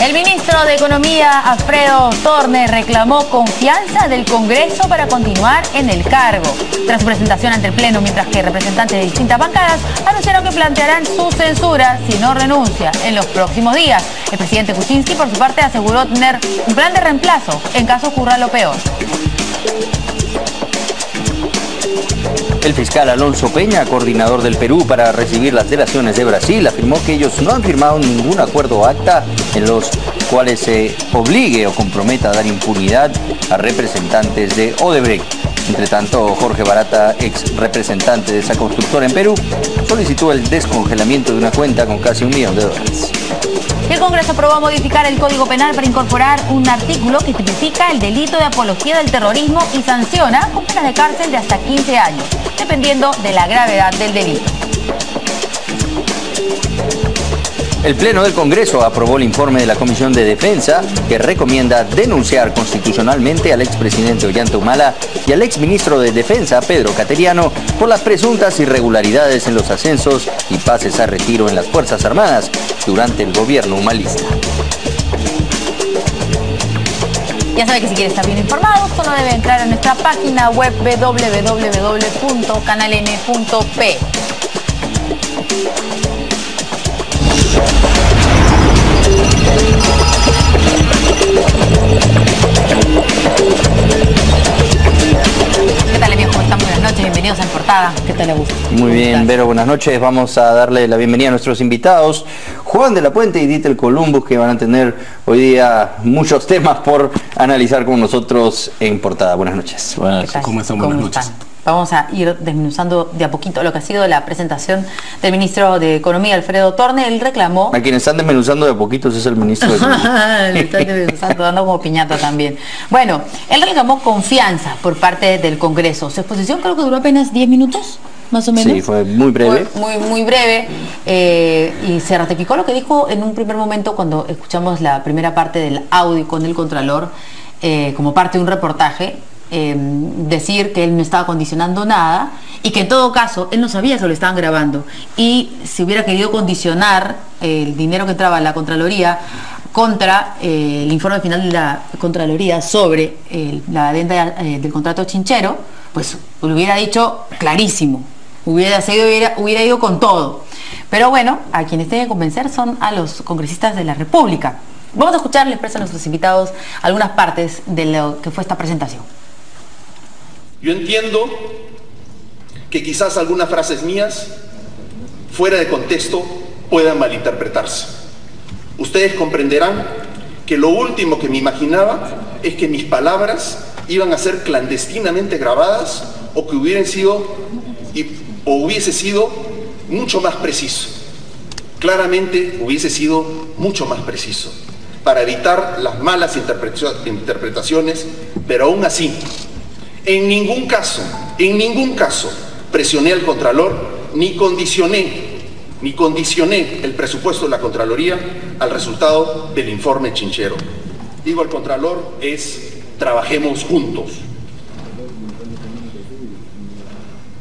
El ministro de Economía, Alfredo Torne, reclamó confianza del Congreso para continuar en el cargo. Tras su presentación ante el Pleno, mientras que representantes de distintas bancadas anunciaron que plantearán su censura si no renuncia en los próximos días. El presidente Kuczynski, por su parte, aseguró tener un plan de reemplazo en caso ocurra lo peor. El fiscal Alonso Peña, coordinador del Perú para recibir las delaciones de Brasil, afirmó que ellos no han firmado ningún acuerdo o acta en los cuales se obligue o comprometa a dar impunidad a representantes de Odebrecht. Entre tanto, Jorge Barata, ex representante de esa constructora en Perú, solicitó el descongelamiento de una cuenta con casi $1 millón. El Congreso aprobó modificar el Código Penal para incorporar un artículo que tipifica el delito de apología del terrorismo y sanciona con penas de cárcel de hasta 15 años, dependiendo de la gravedad del delito. El Pleno del Congreso aprobó el informe de la Comisión de Defensa que recomienda denunciar constitucionalmente al expresidente Ollanta Humala y al exministro de Defensa, Pedro Cateriano, por las presuntas irregularidades en los ascensos y pases a retiro en las Fuerzas Armadas durante el gobierno humalista. Ya sabe que si quiere estar bien informado, solo debe entrar a nuestra página web www.canaln.p. ¿Qué tal, amigos? ¿Cómo están? Buenas noches, bienvenidos a En Portada. ¿Qué tal, Augusto? Muy bien, Vero, buenas noches. Vamos a darle la bienvenida a nuestros invitados, Juan de la Puente y Ditel Columbus, que van a tener hoy día muchos temas por analizar con nosotros en Portada. Buenas noches. Buenas noches. ¿Cómo están? Buenas noches. Vamos a ir desmenuzando de a poquito lo que ha sido la presentación del ministro de Economía, Alfredo Torne. Él reclamó... A quien están desmenuzando de a poquitos es el ministro de Economía. Le están desmenuzando, dando como piñata también. Bueno, él reclamó confianza por parte del Congreso. Su exposición creo que duró apenas 10 minutos, más o menos. Sí, fue muy breve. Fue muy breve. Y se ratificó lo que dijo en un primer momento cuando escuchamos la primera parte del audio con el Contralor, como parte de un reportaje. Decir que él no estaba condicionando nada y que en todo caso él no sabía que lo estaban grabando, y si hubiera querido condicionar el dinero que entraba a la Contraloría contra el informe final de la Contraloría sobre la adenda del contrato chinchero, pues lo hubiera dicho clarísimo, hubiera ido con todo. Pero bueno, a quienes tienen que convencer son a los congresistas de la República. Vamos a escuchar, les expresan a nuestros invitados algunas partes de lo que fue esta presentación. Yo entiendo que quizás algunas frases mías, fuera de contexto, puedan malinterpretarse. Ustedes comprenderán que lo último que me imaginaba es que mis palabras iban a ser clandestinamente grabadas o que hubiese sido mucho más preciso. Claramente hubiese sido mucho más preciso, para evitar las malas interpretaciones, pero aún así, en ningún caso, presioné al Contralor ni condicioné el presupuesto de la Contraloría al resultado del informe chinchero. Digo al Contralor trabajemos juntos.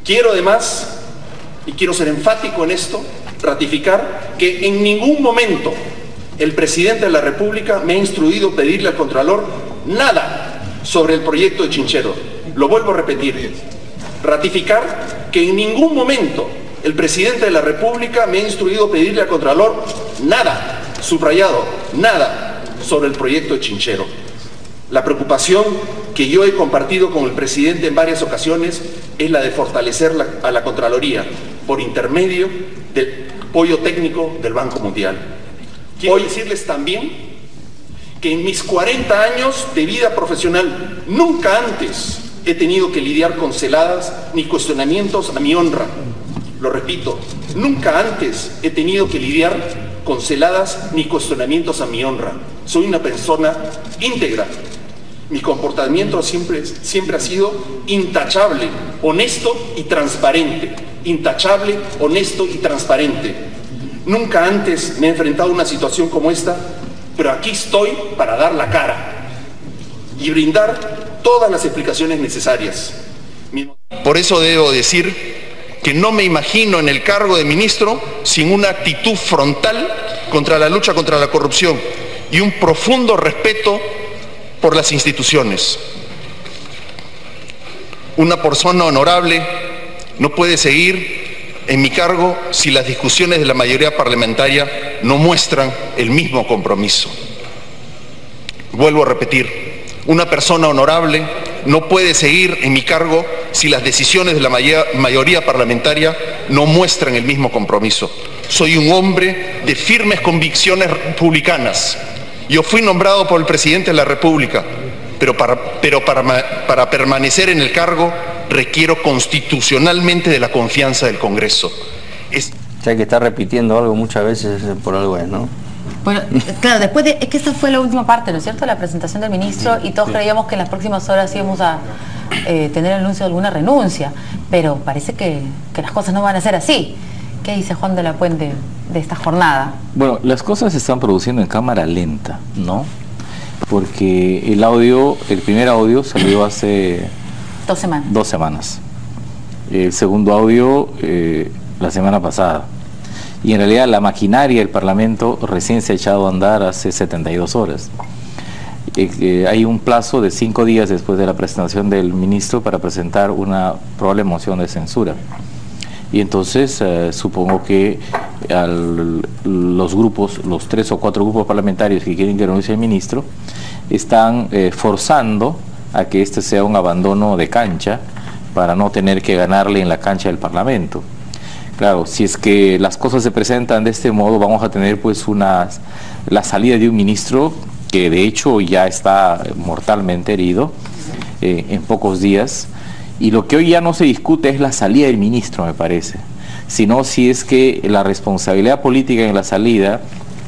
Quiero además, y quiero ser enfático en esto, ratificar que en ningún momento el presidente de la República me ha instruido pedirle al Contralor nada sobre el proyecto de chinchero. Lo vuelvo a repetir, ratificar que en ningún momento el presidente de la República me ha instruido pedirle al Contralor nada, subrayado, nada sobre el proyecto de chinchero. La preocupación que yo he compartido con el presidente en varias ocasiones es la de fortalecer a la Contraloría por intermedio del apoyo técnico del Banco Mundial. Quiero decirles también que en mis 40 años de vida profesional nunca antes he tenido que lidiar con celadas ni cuestionamientos a mi honra. Lo repito, nunca antes he tenido que lidiar con celadas ni cuestionamientos a mi honra. Soy una persona íntegra. Mi comportamiento siempre ha sido intachable, honesto y transparente. Intachable, honesto y transparente. Nunca antes me he enfrentado a una situación como esta, pero aquí estoy para dar la cara y brindar todas las explicaciones necesarias. Por eso debo decir que no me imagino en el cargo de ministro sin una actitud frontal contra la lucha contra la corrupción y un profundo respeto por las instituciones. Una persona honorable no puede seguir en mi cargo si las discusiones de la mayoría parlamentaria no muestran el mismo compromiso. Vuelvo a repetir, una persona honorable no puede seguir en mi cargo si las decisiones de la mayoría parlamentaria no muestran el mismo compromiso. Soy un hombre de firmes convicciones republicanas. Yo fui nombrado por el presidente de la República, pero para permanecer en el cargo requiero constitucionalmente de la confianza del Congreso. O sea que está repitiendo algo muchas veces por algo, ¿no? Bueno, claro, después de... Es que esta fue la última parte, ¿no es cierto? La presentación del ministro, y todos creíamos que en las próximas horas íbamos a tener el anuncio de alguna renuncia, pero parece que las cosas no van a ser así. ¿Qué dice Juan de la Puente de esta jornada? Bueno, las cosas se están produciendo en cámara lenta, ¿no? Porque el primer audio salió hace 2 semanas. 2 semanas. El segundo audio la semana pasada. Y en realidad la maquinaria del Parlamento recién se ha echado a andar hace 72 horas. Hay un plazo de 5 días después de la presentación del ministro para presentar una probable moción de censura. Y entonces supongo que los grupos, los 3 o 4 grupos parlamentarios que quieren que renuncie el ministro, están forzando a que este sea un abandono de cancha para no tener que ganarle en la cancha del Parlamento. Claro, si es que las cosas se presentan de este modo, vamos a tener pues la salida de un ministro que de hecho ya está mortalmente herido en pocos días, y lo que hoy ya no se discute es la salida del ministro, me parece, sino si es que la responsabilidad política en la salida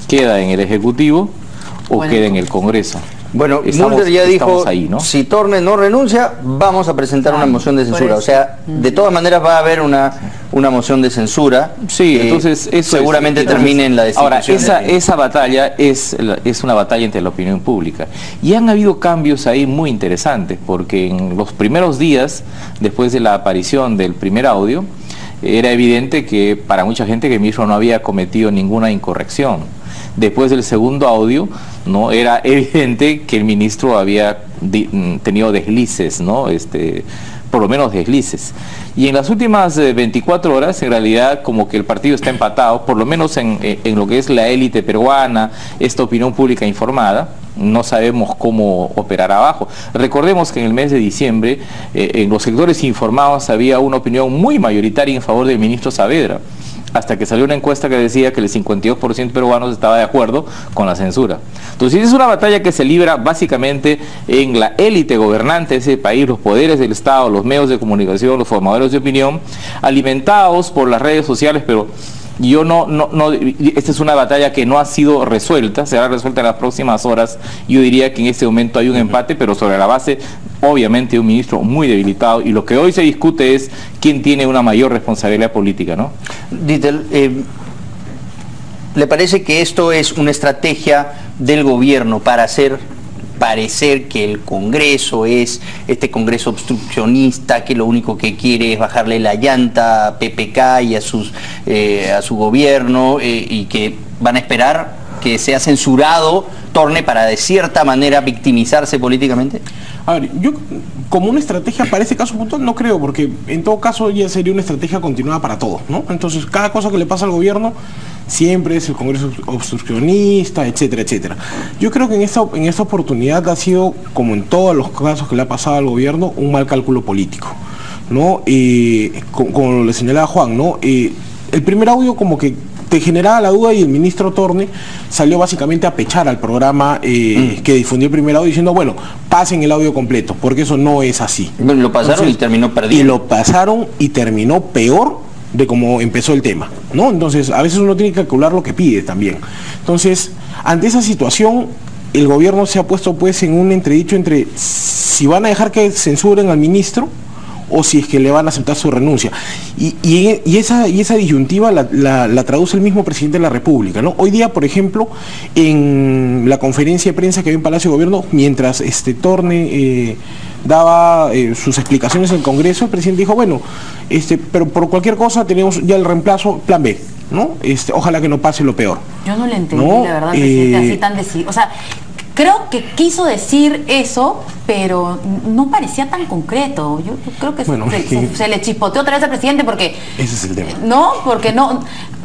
queda en el Ejecutivo o queda en el Congreso. Bueno, Mulder ya dijo, ahí, ¿no? Si Thorne no renuncia, vamos a presentar una moción de censura. O sea, de todas maneras va a haber una moción de censura. Sí, entonces eso seguramente termine en la destitución. Ahora, esa batalla es una batalla entre la opinión pública. Y han habido cambios ahí muy interesantes, porque en los primeros días, después de la aparición del primer audio, era evidente que para mucha gente que el ministro no había cometido ninguna incorrección. Después del segundo audio, ¿no? Era evidente que el ministro había tenido deslices, ¿no? Por lo menos deslices. Y en las últimas 24 horas, en realidad, como que el partido está empatado, por lo menos en lo que es la élite peruana, esta opinión pública informada. No sabemos cómo operar abajo. Recordemos que en el mes de diciembre, en los sectores informados había una opinión muy mayoritaria en favor del ministro Saavedra, hasta que salió una encuesta que decía que el 52% peruanos estaba de acuerdo con la censura. Entonces es una batalla que se libra básicamente en la élite gobernante de ese país, los poderes del Estado, los medios de comunicación, los formadores de opinión, alimentados por las redes sociales, pero esta es una batalla que no ha sido resuelta, será resuelta en las próximas horas. Yo diría que en este momento hay un empate, pero sobre la base, obviamente, de un ministro muy debilitado, y lo que hoy se discute es quién tiene una mayor responsabilidad política, ¿no? Dittel, ¿le parece que esto es una estrategia del gobierno para hacer parecer que el Congreso es este Congreso obstruccionista, que lo único que quiere es bajarle la llanta a PPK y a su gobierno, y que van a esperar que sea censurado Thorne para de cierta manera victimizarse políticamente? A ver, yo como una estrategia para este caso puntual no creo, porque en todo caso ya sería una estrategia continuada para todos, ¿no? Entonces cada cosa que le pasa al gobierno siempre es el Congreso obstruccionista, etcétera, etcétera. Yo creo que en esta oportunidad ha sido, como en todos los casos que le ha pasado al gobierno, un mal cálculo político, ¿no? Como le señalaba Juan, ¿no? El primer audio como que te generaba la duda, y el ministro Thorne salió básicamente a pechar al programa que difundió el primer audio diciendo, bueno, pasen el audio completo, porque eso no es así. Bueno, lo pasaron. Entonces, y terminó perdiendo. Y lo pasaron y terminó peor de cómo empezó el tema, ¿no? Entonces, a veces uno tiene que calcular lo que pide también. Entonces, ante esa situación, el gobierno se ha puesto pues en un entredicho entre si van a dejar que censuren al ministro o si es que le van a aceptar su renuncia. Y esa disyuntiva la traduce el mismo presidente de la República, ¿no? Hoy día, por ejemplo, en la conferencia de prensa que había en Palacio de Gobierno, mientras Thorne daba sus explicaciones en el Congreso, el presidente dijo, bueno, pero por cualquier cosa tenemos ya el reemplazo, plan B. ¿no? Ojalá que no pase lo peor. Yo no le entendí, ¿no? la verdad, presidente, así tan decidido. O sea, creo que quiso decir eso, pero no parecía tan concreto. Yo creo que, bueno, se le chispoteó otra vez al presidente porque... Ese es el tema. No, porque no...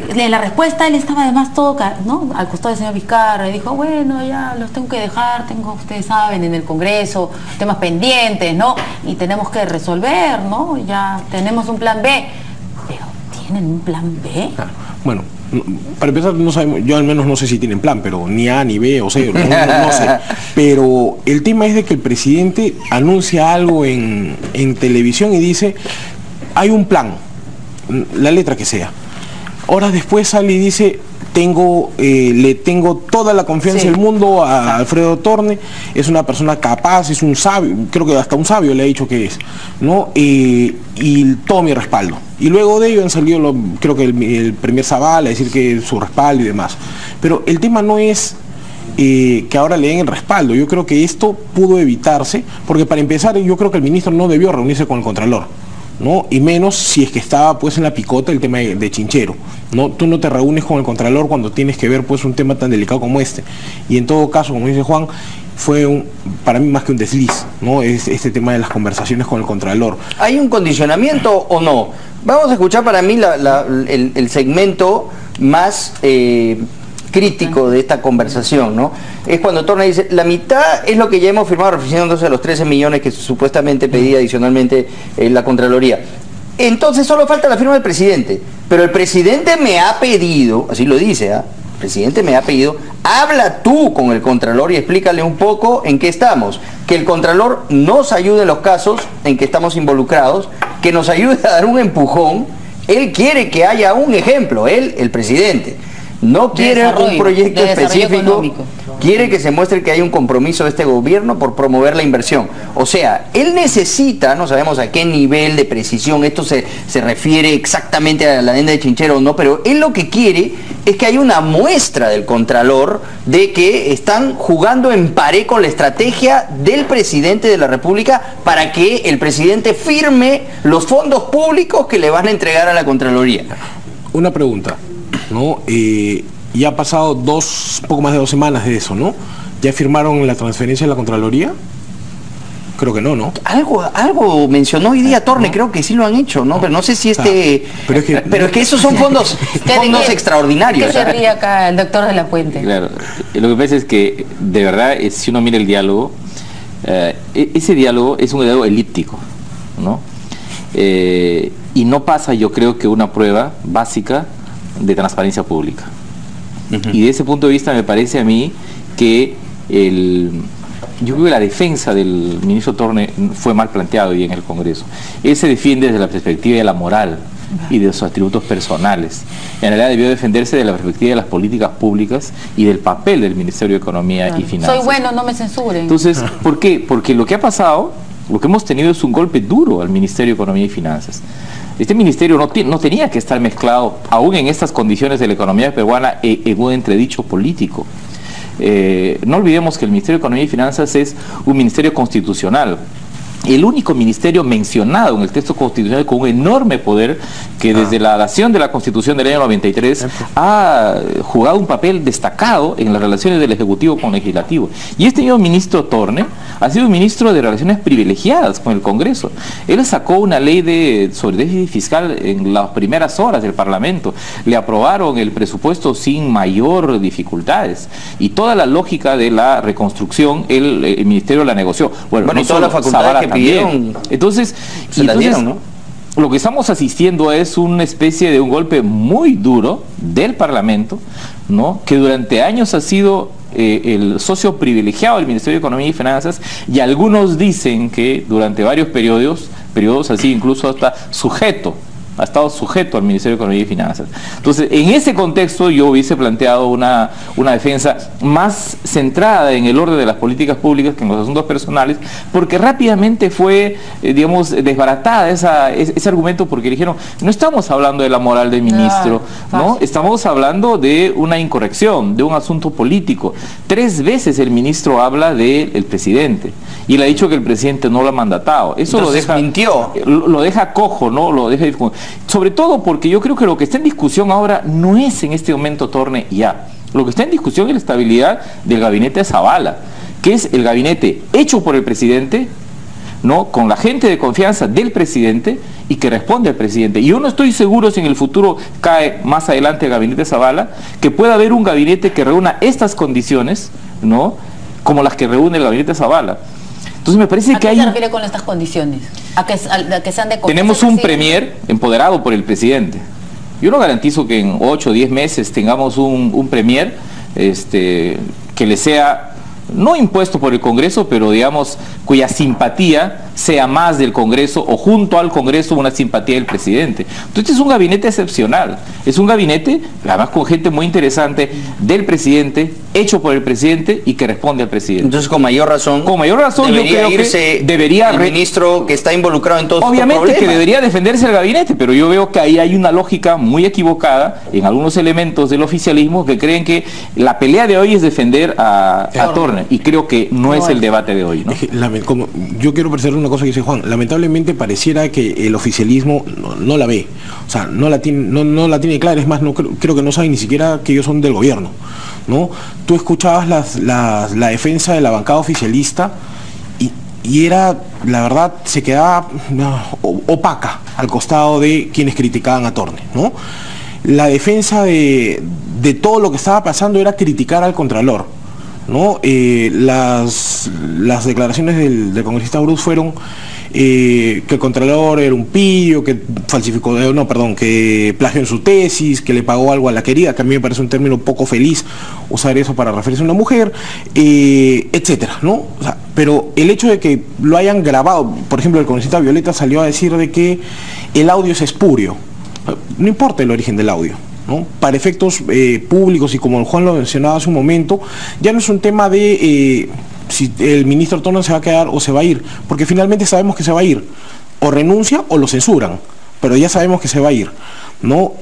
En la respuesta él estaba además todo, ¿no?, al costado del señor Vizcarra, y dijo, bueno, ya los tengo que dejar, ustedes saben, en el Congreso, temas pendientes, ¿no? Y tenemos que resolver, ¿no? Ya tenemos un plan B. Pero, ¿tienen un plan B? Bueno, para empezar, no sabemos, yo al menos no sé si tienen plan, pero ni A, ni B, o C, no sé. Pero el tema es de que el presidente anuncia algo en televisión y dice, hay un plan, la letra que sea. Horas después sale y dice, le tengo toda la confianza del mundo a Alfredo Torne, es una persona capaz, es un sabio, creo que hasta un sabio le ha dicho que es, ¿no? Y todo mi respaldo. Y luego de ello han salido, creo que el premier Zavala a decir que su respaldo y demás. Pero el tema no es que ahora le den el respaldo. Yo creo que esto pudo evitarse, porque para empezar yo creo que el ministro no debió reunirse con el Contralor, ¿no? Y menos si es que estaba pues en la picota el tema de Chinchero, ¿no? Tú no te reúnes con el Contralor cuando tienes que ver pues un tema tan delicado como este. Y en todo caso, como dice Juan, fue para mí más que un desliz, ¿no? Este tema de las conversaciones con el Contralor. ¿Hay un condicionamiento o no? Vamos a escuchar para mí el segmento más crítico de esta conversación, ¿no? Es cuando Torne dice, la mitad es lo que ya hemos firmado, refiriéndose a los 13 millones que supuestamente pedía adicionalmente la Contraloría. Entonces solo falta la firma del presidente, pero el presidente me ha pedido, así lo dice, el presidente me ha pedido, habla tú con el Contralor y explícale un poco en qué estamos, que el Contralor nos ayude en los casos en que estamos involucrados, que nos ayude a dar un empujón. Él quiere que haya un ejemplo, él, el presidente. No quiere un proyecto específico, quiere que se muestre que hay un compromiso de este gobierno por promover la inversión. O sea, él necesita, no sabemos a qué nivel de precisión esto se refiere exactamente a la adenda de Chinchero o no, pero él lo que quiere es que haya una muestra del Contralor de que están jugando en pared con la estrategia del presidente de la República para que el presidente firme los fondos públicos que le van a entregar a la Contraloría. Una pregunta, ¿no? Ya ha pasado poco más de 2 semanas de eso, ¿no? ¿Ya firmaron la transferencia de la Contraloría? Creo que no, ¿no? Algo mencionó hoy día Torne, creo que sí lo han hecho, ¿no? Pero no sé si pero es que esos son fondos extraordinarios. ¿Qué se ríe acá el doctor de la Puente? Claro, lo que pasa es que, de verdad, si uno mira el diálogo, ese diálogo es un diálogo elíptico, ¿no? Y no pasa, yo creo, que una prueba básica de transparencia pública. Y de ese punto de vista me parece a mí que yo creo que la defensa del ministro Torne fue mal planteado hoy en el Congreso. Él se defiende desde la perspectiva de la moral y de sus atributos personales. En realidad debió defenderse de la perspectiva de las políticas públicas y del papel del Ministerio de Economía y Finanzas. Soy bueno, no me censuren. Entonces, ¿por qué? Porque lo que ha pasado, lo que hemos tenido es un golpe duro al Ministerio de Economía y Finanzas. Este ministerio no tenía que estar mezclado, aún en estas condiciones de la economía peruana, en un entredicho político. No olvidemos que el Ministerio de Economía y Finanzas es un ministerio constitucional. El único ministerio mencionado en el texto constitucional con un enorme poder que desde la dación de la Constitución del año 93 ha jugado un papel destacado en las relaciones del Ejecutivo con el Legislativo. Y este mismo ministro Torne ha sido un ministro de relaciones privilegiadas con el Congreso. Él sacó una ley sobre déficit fiscal en las primeras horas del Parlamento. Le aprobaron el presupuesto sin mayor dificultades. Y toda la lógica de la reconstrucción, el ministerio la negoció. Bueno, no y toda la facultad que pidieron, entonces se la dieron, ¿no? Lo que estamos asistiendo es una especie de un golpe muy duro del Parlamento, ¿no? Que durante años ha sido el socio privilegiado del Ministerio de Economía y Finanzas, y algunos dicen que durante varios periodos así incluso ha estado sujeto al Ministerio de Economía y Finanzas. Entonces, en ese contexto yo hubiese planteado una defensa más centrada en el orden de las políticas públicas que en los asuntos personales, porque rápidamente fue, digamos, desbaratada ese argumento, porque dijeron, no estamos hablando de la moral del ministro, ¿no? Estamos hablando de una incorrección, de un asunto político. 3 veces el ministro habla del presidente, y le ha dicho que el presidente no lo ha mandatado. Eso entonces, lo deja, mintió. lo deja cojo, ¿no? Lo deja. Sobre todo porque yo creo que lo que está en discusión ahora no es en este momento Torne ya. Lo que está en discusión es la estabilidad del gabinete de Zavala, que es el gabinete hecho por el presidente, ¿no?, con la gente de confianza del presidente y que responde al presidente. Y yo no estoy seguro si en el futuro cae más adelante el gabinete Zavala, que pueda haber un gabinete que reúna estas condiciones, ¿no?, como las que reúne el gabinete Zavala. Entonces me parece que ¿A qué se refiere con estas condiciones? ¿A que sean de confianza? Tenemos un premier empoderado por el presidente. Yo no garantizo que en 8 o 10 meses tengamos un premier que le sea no impuesto por el Congreso, pero digamos cuya simpatía sea más del Congreso o junto al Congreso una simpatía del presidente. Entonces es un gabinete excepcional, es un gabinete además con gente muy interesante del presidente, hecho por el presidente y que responde al presidente. Entonces con mayor razón debería irse el ministro que está involucrado en todos estos problemas. Obviamente que debería defenderse el gabinete, pero yo veo que ahí hay una lógica muy equivocada en algunos elementos del oficialismo que creen que la pelea de hoy es defender a Torne, y creo que no es el debate de hoy, ¿no? Yo quiero precisar una cosa que dice Juan. Lamentablemente pareciera que el oficialismo no la ve, o sea, no la tiene clara. Es más, creo que no saben ni siquiera que ellos son del gobierno, ¿no? Tú escuchabas la defensa de la bancada oficialista y era, la verdad, se quedaba opaca al costado de quienes criticaban a Torne, ¿no? La defensa de todo lo que estaba pasando era criticar al Contralor, ¿no? Las declaraciones del congresista Bruce fueron que el Contralor era un pillo, que falsificó, que plagió en su tesis, que le pagó algo a la querida, que a mí me parece un término poco feliz usar eso para referirse a una mujer, etcétera, ¿no? O sea, pero el hecho de que lo hayan grabado, por ejemplo, el congresista Violeta salió a decir de que el audio es espurio. No importa el origen del audio, ¿no? Para efectos públicos, y como Juan lo mencionaba hace un momento, ya no es un tema de si el ministro Torne se va a quedar o se va a ir, porque finalmente sabemos que se va a ir, o renuncia o lo censuran, pero ya sabemos que se va a ir, ¿no?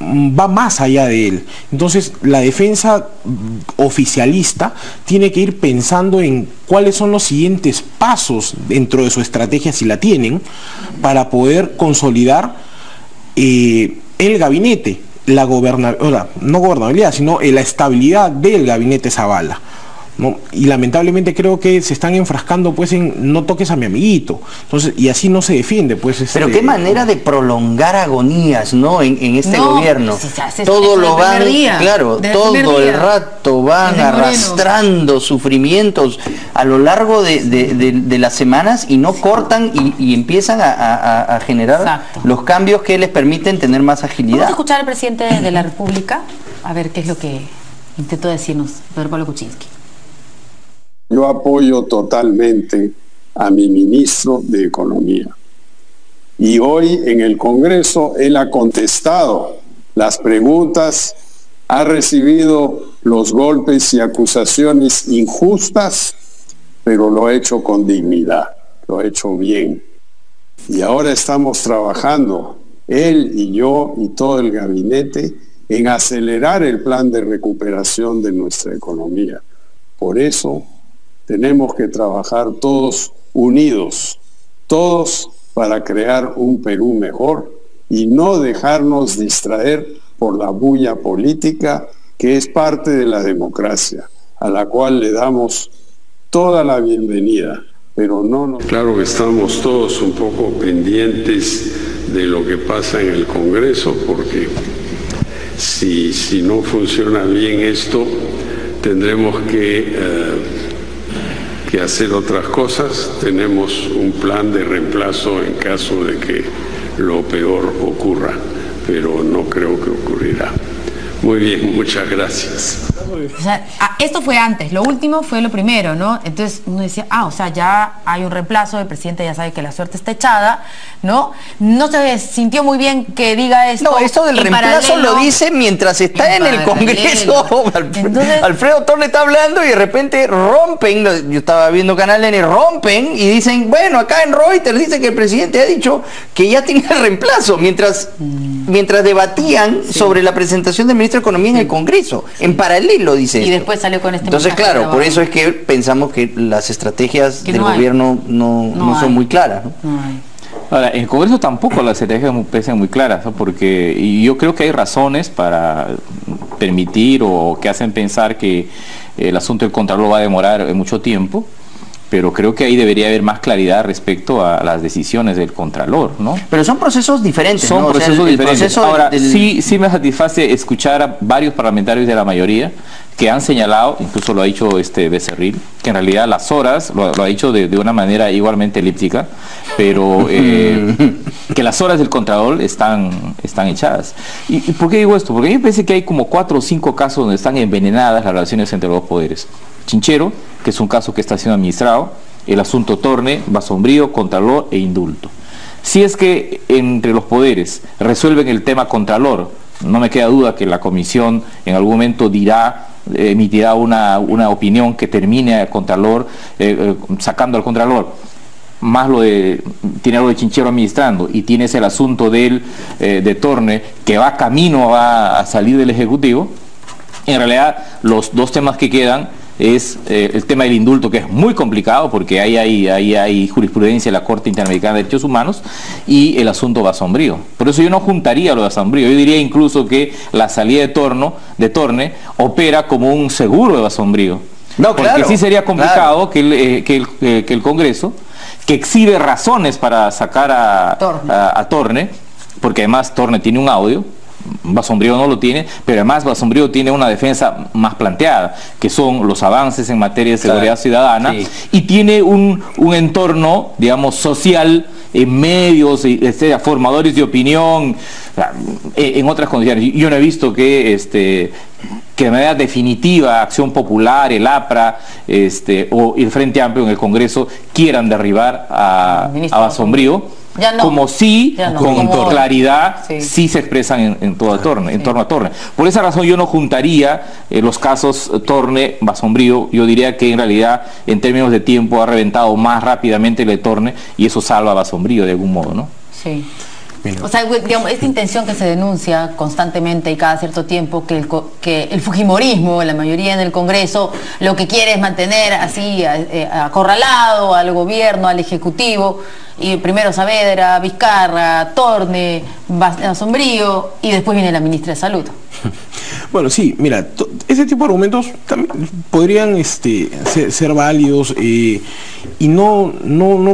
Va más allá de él. Entonces la defensa oficialista tiene que ir pensando en cuáles son los siguientes pasos dentro de su estrategia, si la tienen, para poder consolidar el gabinete, no gobernabilidad, sino la estabilidad del gabinete Zavala, ¿no? Y lamentablemente creo que se están enfrascando pues en no toques a mi amiguito, entonces, y así no se defiende pues. Pero qué manera de prolongar agonías, ¿no? En este gobierno. Todo lo van, claro, todo el rato van arrastrando sufrimientos a lo largo de las semanas y no cortan y empiezan a generar los cambios que les permiten tener más agilidad. Vamos a escuchar al presidente de la República a ver qué es lo que intentó decirnos Pedro Pablo Kuczynski. Yo apoyo totalmente a mi ministro de Economía. Y hoy en el Congreso él ha contestado las preguntas, ha recibido los golpes y acusaciones injustas, pero lo ha hecho con dignidad, lo ha hecho bien. Y ahora estamos trabajando, él y yo y todo el gabinete, en acelerar el plan de recuperación de nuestra economía. Por eso tenemos que trabajar todos unidos, todos para crear un Perú mejor y no dejarnos distraer por la bulla política que es parte de la democracia, a la cual le damos toda la bienvenida. Pero Claro que estamos todos un poco pendientes de lo que pasa en el Congreso, porque si no funciona bien esto, tendremos que hacer otras cosas. Tenemos un plan de reemplazo en caso de que lo peor ocurra, pero no creo que ocurrirá. Muy bien, muchas gracias. O sea, esto fue antes, lo último fue lo primero, ¿no? Entonces uno decía, o sea, ya hay un reemplazo, el presidente ya sabe que la suerte está echada, ¿no? No se sintió muy bien que diga esto. No, esto del reemplazo lo dice mientras está en el Congreso. Entonces, Alfredo Torne está hablando y de repente rompen, yo estaba viendo Canal N, rompen y dicen, bueno, acá en Reuters dice que el presidente ha dicho que ya tiene el reemplazo, mientras debatían sobre la presentación del ministro de Economía en el Congreso. En paralelo dice y después salió con este Entonces, claro, por eso es que pensamos que las estrategias del gobierno no son muy claras, ¿no? Ahora, en el Congreso tampoco las estrategias me parecen muy claras, ¿no? Porque y yo creo que hay razones para permitir o que hacen pensar que el asunto del Contralor va a demorar mucho tiempo, pero creo que ahí debería haber más claridad respecto a las decisiones del Contralor, ¿no? Pero son procesos diferentes, Son ¿no? procesos o sea, el diferentes. proceso Ahora, sí me satisface escuchar a varios parlamentarios de la mayoría que han señalado, incluso lo ha dicho Becerril, que en realidad las horas, lo ha dicho de una manera igualmente elíptica, pero que las horas del Contralor están echadas. ¿Y por qué digo esto? Porque a mí me parece que hay como 4 o 5 casos donde están envenenadas las relaciones entre los dos poderes. Chinchero, que es un caso que está siendo administrado, el asunto Torne, Basombrío, Contralor e indulto. Si es que entre los poderes resuelven el tema Contralor, no me queda duda que la comisión en algún momento emitirá una opinión que termine al Contralor, sacando al Contralor, más tiene algo de Chinchero administrando, y tienes el asunto de Torne, que va camino a salir del Ejecutivo. En realidad, los dos temas que quedan es el tema del indulto, que es muy complicado porque ahí hay jurisprudencia de la Corte Interamericana de Derechos Humanos, y el asunto Basombrío. Por eso yo no juntaría lo de Basombrío. Yo diría incluso que la salida de Torne opera como un seguro de Basombrío. No, claro, porque sí sería complicado, claro, que el Congreso, que exhibe razones para sacar a Torne, porque además Torne tiene un audio, Basombrío no lo tiene, pero además Basombrío tiene una defensa más planteada, que son los avances en materia de seguridad ciudadana, sí, y tiene un entorno, digamos, social, en medios, formadores de opinión, en otras condiciones. Yo no he visto que de manera definitiva Acción Popular, el APRA o el Frente Amplio en el Congreso quieran derribar a Basombrío. Ya no. Como sí, ya no, con claridad, sí, sí se expresan en todo Torne, en torno a Torne. Por esa razón yo no juntaría los casos Torne, Basombrío. Yo diría que en realidad, en términos de tiempo, ha reventado más rápidamente el de Torne, y eso salva a Basombrío de algún modo, ¿no? Sí. O sea, digamos, esta intención que se denuncia constantemente y cada cierto tiempo, que el fujimorismo, la mayoría en el Congreso, lo que quiere es mantener así acorralado al gobierno, al Ejecutivo, y primero Saavedra, Vizcarra, Torne, Basombrío, y después viene la ministra de Salud. Bueno, sí, mira, ese tipo de argumentos también podrían ser válidos, y no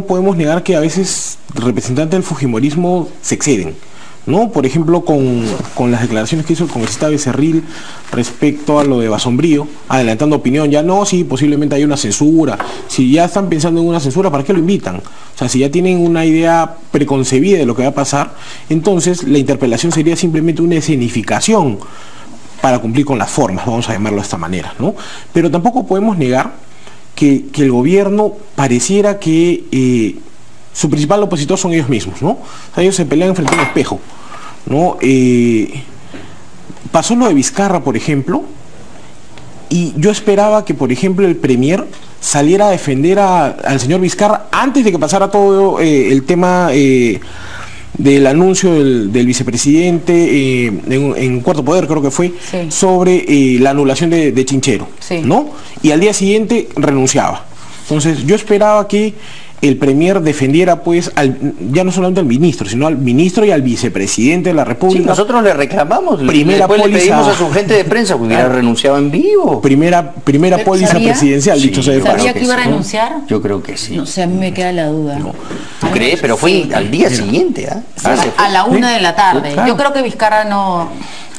podemos negar que a veces representantes del fujimorismo se exceden, ¿no? Por ejemplo, con las declaraciones que hizo el congresista Becerril respecto a lo de Basombrío, adelantando opinión, ya no, sí, posiblemente hay una censura. Si ya están pensando en una censura, ¿para qué lo invitan? O sea, si ya tienen una idea preconcebida de lo que va a pasar, entonces la interpelación sería simplemente una escenificación para cumplir con las formas, vamos a llamarlo de esta manera, ¿no? Pero tampoco podemos negar que el gobierno pareciera que su principal opositor son ellos mismos, ¿no? O sea, ellos se pelean frente a un espejo, ¿no? Pasó lo de Vizcarra, por ejemplo, y yo esperaba que, por ejemplo, el Premier saliera a defender al señor Vizcarra antes de que pasara todo el tema del anuncio del vicepresidente en Cuarto Poder, creo que fue, sí, sobre la anulación de Chinchero, sí, ¿no? Y al día siguiente renunciaba. Entonces yo esperaba que el Premier defendiera, pues, ya no solamente al ministro, sino al ministro y al vicepresidente de la República. Sí, nosotros le reclamamos, después le pedimos a su gente de prensa que hubiera renunciado en vivo. Primera póliza presidencial, sí, dicho sea de paso. ¿Sabía que iba a renunciar? Yo creo que sí. No sé, a mí me queda la duda. No. ¿Tú crees? Pero fue sí, al día siguiente, ¿eh? Sí, a la 1 de la tarde. Claro. Yo creo que Vizcarra no...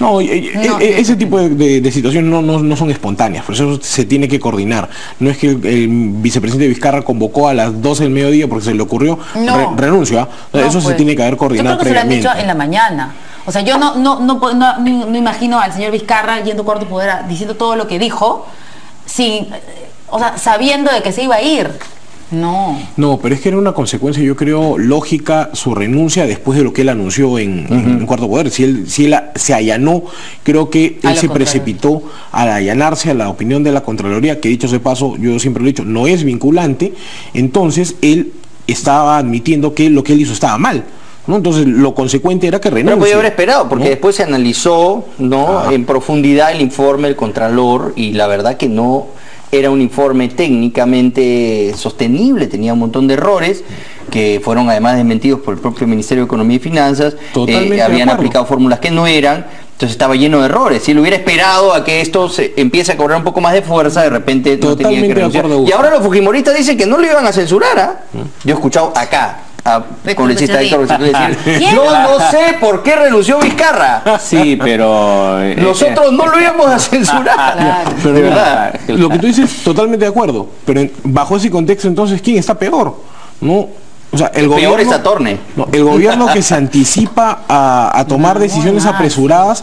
No, ese tipo de situaciones no son espontáneas, por eso se tiene que coordinar. No es que el vicepresidente Vizcarra convocó a las 12 del mediodía porque se le ocurrió, renuncio, eso se tiene que haber coordinado previamente. Yo creo que se lo han dicho en la mañana. O sea, yo no imagino al señor Vizcarra yendo a Cuarto Poder diciendo todo lo que dijo, sabiendo de que se iba a ir. No, pero es que era una consecuencia, yo creo, lógica su renuncia después de lo que él anunció en Cuarto Poder. Si él se allanó, creo que él se precipitó al allanarse a la opinión de la Contraloría, que dicho sea de paso, yo siempre lo he dicho, no es vinculante. Entonces él estaba admitiendo que lo que él hizo estaba mal, ¿no? Entonces lo consecuente era que renuncie. Pero podía haber esperado, porque después se analizó, ¿no?, en profundidad el informe del Contralor, y la verdad que no era un informe técnicamente sostenible, tenía un montón de errores, que fueron además desmentidos por el propio Ministerio de Economía y Finanzas, Totalmente habían aplicado fórmulas que no eran, entonces estaba lleno de errores. Si lo hubiera esperado a que esto se empiece a cobrar un poco más de fuerza, de repente no tenían que renunciar. Y ahora los fujimoristas dicen que no lo iban a censurar, ¿ah? Yo he escuchado acá a congresista Héctor decir, yo no sé por qué renunció Vizcarra. Sí, pero nosotros no lo íbamos a censurar. Claro. Pero de verdad, lo que tú dices, totalmente de acuerdo. Pero bajo ese contexto, entonces, ¿quién está peor? No, o sea, el gobierno, peor está Torne. No, el gobierno que se anticipa a tomar decisiones apresuradas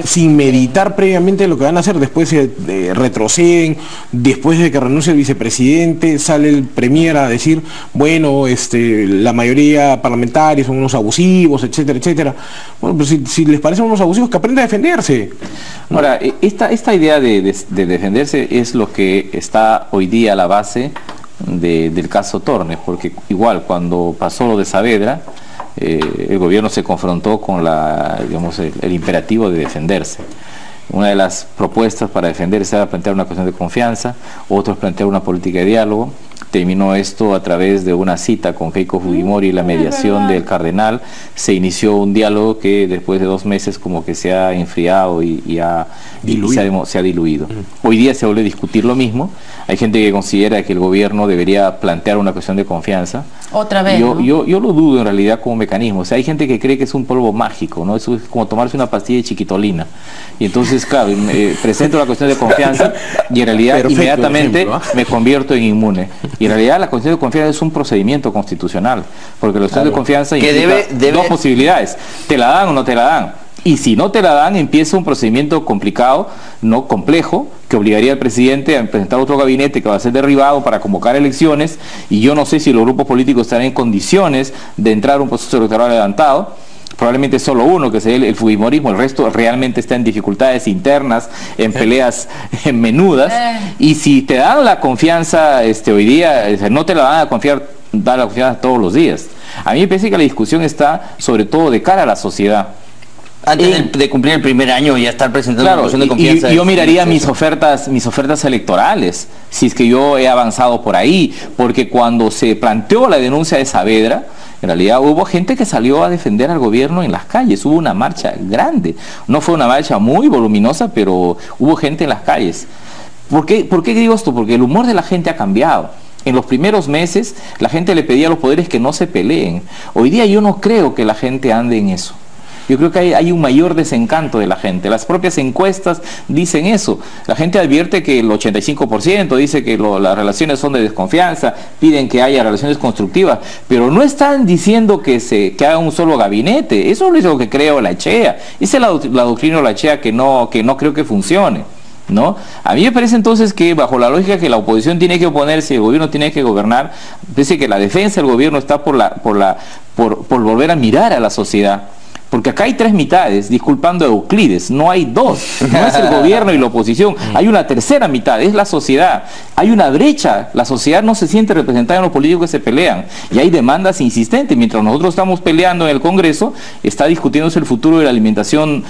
sin meditar previamente lo que van a hacer. Después se retroceden, después de que renuncie el vicepresidente, sale el premier a decir, bueno, la mayoría parlamentaria son unos abusivos, etcétera, etcétera. Bueno, pues si les parecen unos abusivos, que aprenda a defenderse. Ahora, esta idea de defenderse es lo que está hoy día a la base del caso Torne, porque igual cuando pasó lo de Saavedra, el gobierno se confrontó con el imperativo de defenderse. Una de las propuestas para defenderse era plantear una cuestión de confianza, otros plantear una política de diálogo. Terminó esto a través de una cita con Keiko Fujimori y la mediación del cardenal. Se inició un diálogo que después de 2 meses como que se ha enfriado y se ha diluido. Hoy día se vuelve a discutir lo mismo. Hay gente que considera que el gobierno debería plantear una cuestión de confianza. Otra vez, yo lo dudo en realidad como mecanismo. O sea, hay gente que cree que es un polvo mágico, ¿no? Eso es como tomarse una pastilla de chiquitolina. Y entonces, claro, presento la cuestión de confianza y en realidad inmediatamente me convierto en inmune. Y en realidad la cuestión de confianza es un procedimiento constitucional, porque la cuestión de confianza implica dos posibilidades: te la dan o no te la dan. Y si no te la dan, empieza un procedimiento complicado, no complejo, que obligaría al presidente a presentar otro gabinete que va a ser derribado para convocar elecciones, y yo no sé si los grupos políticos estarán en condiciones de entrar a un proceso electoral adelantado. Probablemente solo uno, que sería el fujimorismo, el resto realmente está en dificultades internas, en peleas menudas, y si te dan la confianza hoy día, no te la van a dar la confianza todos los días. A mí me parece que la discusión está sobre todo de cara a la sociedad. Antes de cumplir el primer año y ya estar presentando una moción de confianza. Y yo miraría mis ofertas electorales, si es que yo he avanzado por ahí, porque cuando se planteó la denuncia de Saavedra, en realidad hubo gente que salió a defender al gobierno en las calles, hubo una marcha grande, no fue una marcha muy voluminosa, pero hubo gente en las calles. ¿Por qué digo esto? Porque el humor de la gente ha cambiado. En los primeros meses la gente le pedía a los poderes que no se peleen. Hoy día yo no creo que la gente ande en eso. Yo creo que hay un mayor desencanto de la gente. Las propias encuestas dicen eso. La gente advierte que el 85% dice que las relaciones son de desconfianza, piden que haya relaciones constructivas, pero no están diciendo que haga un solo gabinete. Eso es lo que cree Olachea. Esa es la doctrina Olachea que no creo que funcione, ¿no? A mí me parece entonces que bajo la lógica que la oposición tiene que oponerse y el gobierno tiene que gobernar, parece que la defensa del gobierno está por volver a mirar a la sociedad. Porque acá hay 3 mitades, disculpando a Euclides, no hay 2, no es el gobierno y la oposición, hay una tercera mitad, es la sociedad. Hay una brecha, la sociedad no se siente representada en los políticos que se pelean, y hay demandas insistentes. Mientras nosotros estamos peleando en el Congreso, está discutiéndose el futuro de la alimentación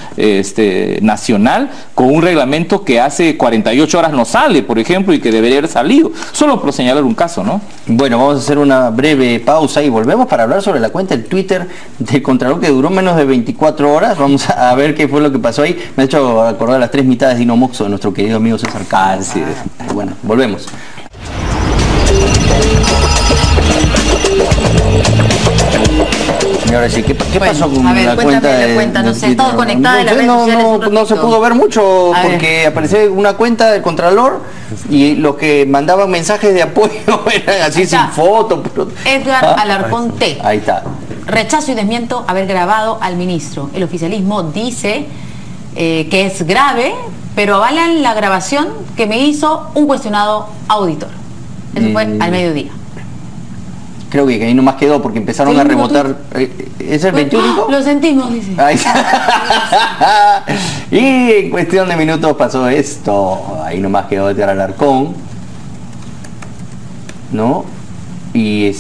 nacional, con un reglamento que hace 48 horas no sale, por ejemplo, y que debería haber salido, solo por señalar un caso, ¿no? Bueno, vamos a hacer una breve pausa y volvemos para hablar sobre la cuenta del Twitter del Contralor, que duró menos de 24 horas. Vamos a ver qué fue lo que pasó ahí. Me ha hecho acordar las 3 mitades de Inomoxo de nuestro querido amigo César Cano. Sí. Bueno, volvemos. Y ahora sí, ¿qué pasó con la cuenta? No sé, todo conectado en las redes sociales. No se pudo ver mucho porque apareció una cuenta del Contralor y los que mandaban mensajes de apoyo eran así sin foto. Edgar Alarcón T. Ahí está. Rechazo y desmiento haber grabado al ministro. El oficialismo dice que es grave, pero avalan la grabación que me hizo un cuestionado auditor. Eso fue al mediodía. Creo que ahí nomás quedó porque empezaron a rebotar. ¿Es el 21? Lo sentimos, dice. Y en cuestión de minutos pasó esto. Ahí nomás quedó Edgar Alarcón, ¿no? Y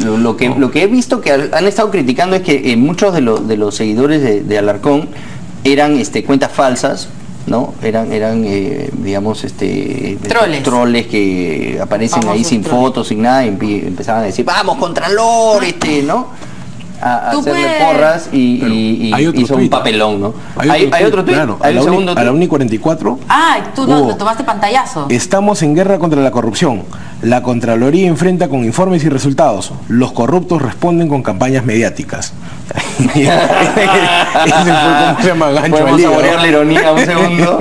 lo que he visto que han estado criticando es que muchos de los seguidores de Alarcón eran cuentas falsas ¿no? Eran digamos, Troles. que aparecen Famosos ahí sin troles. fotos, sin nada, y empezaban a decir, vamos, Contralor, ¿no? A Tú hacerle puedes. porras y hay otro hizo un tuit, papelón, ¿no? Hay otro tuit, claro, hay un segundo a la tuit. Uni 44. Tú hubo, lo tomaste pantallazo. Estamos en guerra contra la corrupción. La Contraloría enfrenta con informes y resultados. Los corruptos responden con campañas mediáticas. Ese fue como se llama gancho al Podemos hígado. saborear la ironía un segundo.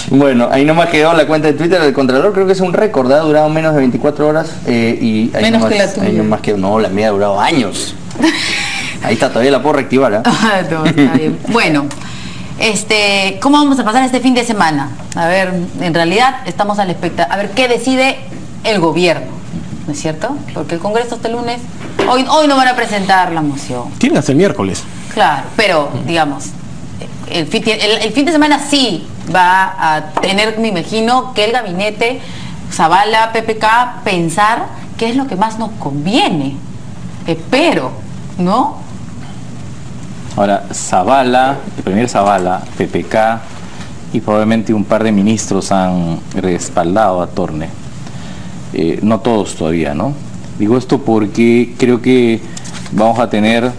Bueno, ahí nomás quedó la cuenta de Twitter del Contralor, creo que es un récord, ha durado menos de 24 horas y ahí Menos nomás, que la tuya. ahí nomás quedó, no, la mía ha durado años. Ahí está, todavía la puedo reactivar, ¿eh? No, está bien. Bueno, ¿cómo vamos a pasar este fin de semana? A ver, en realidad estamos a la expectativa. A ver qué decide el gobierno, ¿no es cierto? Porque el Congreso este lunes, hoy no van a presentar la moción. Tienen hasta el miércoles. Claro, pero digamos, el fin de semana sí va a tener, me imagino, que el gabinete Zavala, PPK, pensar qué es lo que más nos conviene. Espero, ¿no? Ahora, Zavala, el primer Zavala, PPK y probablemente un par de ministros han respaldado a Torne. No todos todavía, ¿no? Digo esto porque creo que vamos a tener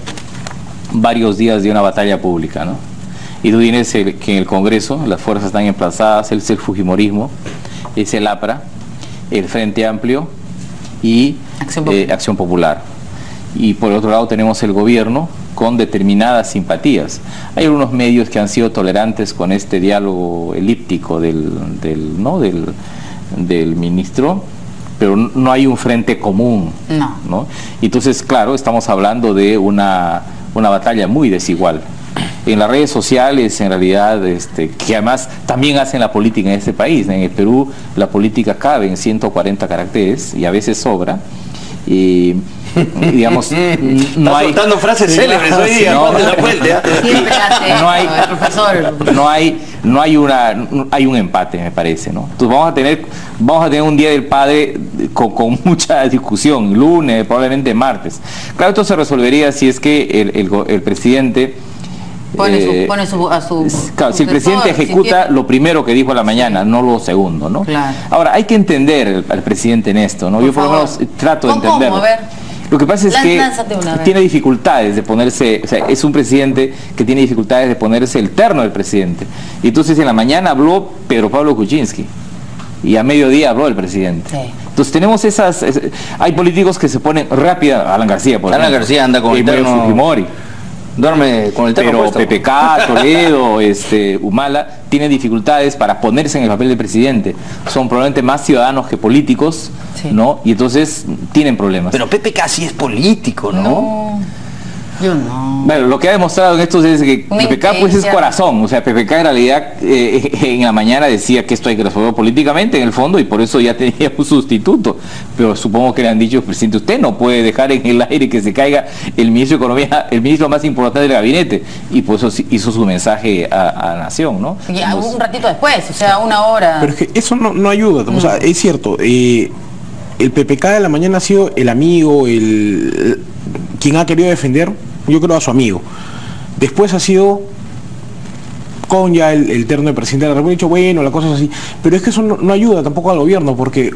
varios días de una batalla pública, ¿no? Y tú tienes que en el Congreso las fuerzas están emplazadas, es el Fujimorismo, es el APRA, el Frente Amplio y Acción Popular. Y por otro lado tenemos el gobierno con determinadas simpatías. Hay algunos medios que han sido tolerantes con este diálogo elíptico del ministro, pero no hay un frente común, ¿no? Entonces, claro, estamos hablando de una batalla muy desigual. En las redes sociales, en realidad, que además también hacen la política en este país. En el Perú la política cabe en 140 caracteres y a veces sobra. Y digamos, no hay soltando frases célebres hoy día, no, Juan de la Fuente, ¿eh? Siempre hace no hay, el profesor. hay un empate, me parece, ¿no? Entonces vamos a tener un Día del Padre con mucha discusión, lunes, probablemente martes. Claro, esto se resolvería si es que el presidente claro, si el presidente ejecuta lo primero que dijo a la mañana, no lo segundo, ¿no? Claro. Ahora, hay que entender al presidente en esto, ¿no? Yo por lo menos trato de entenderlo. ¿Cómo? A ver. Lo que pasa es que Lánzate una vez. tiene dificultades de ponerse, o sea, es un presidente que tiene dificultades de ponerse el terno del presidente. Y entonces en la mañana habló Pedro Pablo Kuczynski y a mediodía habló el presidente. Sí. Entonces tenemos hay políticos que se ponen rápida, Alan García, por Alan ejemplo. García anda con el terno. Fujimori. Duerme con el terno Pero puesto. PPK, Toledo, Humala tienen dificultades para ponerse en el papel del presidente. Son probablemente más ciudadanos que políticos, Sí. ¿no? Y entonces tienen problemas. Pero PPK sí es político, ¿no? No, yo no. Bueno, lo que ha demostrado en estos es que Una PPK pues es intención. corazón, o sea, PPK en realidad en la mañana decía que esto hay que resolver políticamente en el fondo y por eso ya tenía un sustituto, pero supongo que le han dicho, presidente, usted no puede dejar en el aire que se caiga el ministro de Economía, el ministro más importante del gabinete, y por eso hizo su mensaje a la nación, ¿no? Ya, un ratito después, o sea, una hora. Pero es que eso no ayuda. O sea, es cierto, el PPK de la mañana ha sido el amigo, quien ha querido defender, yo creo, a su amigo. Después ha sido con ya el terno del presidente de la República, dicho, bueno, la cosa es así. Pero es que eso no ayuda tampoco al gobierno, porque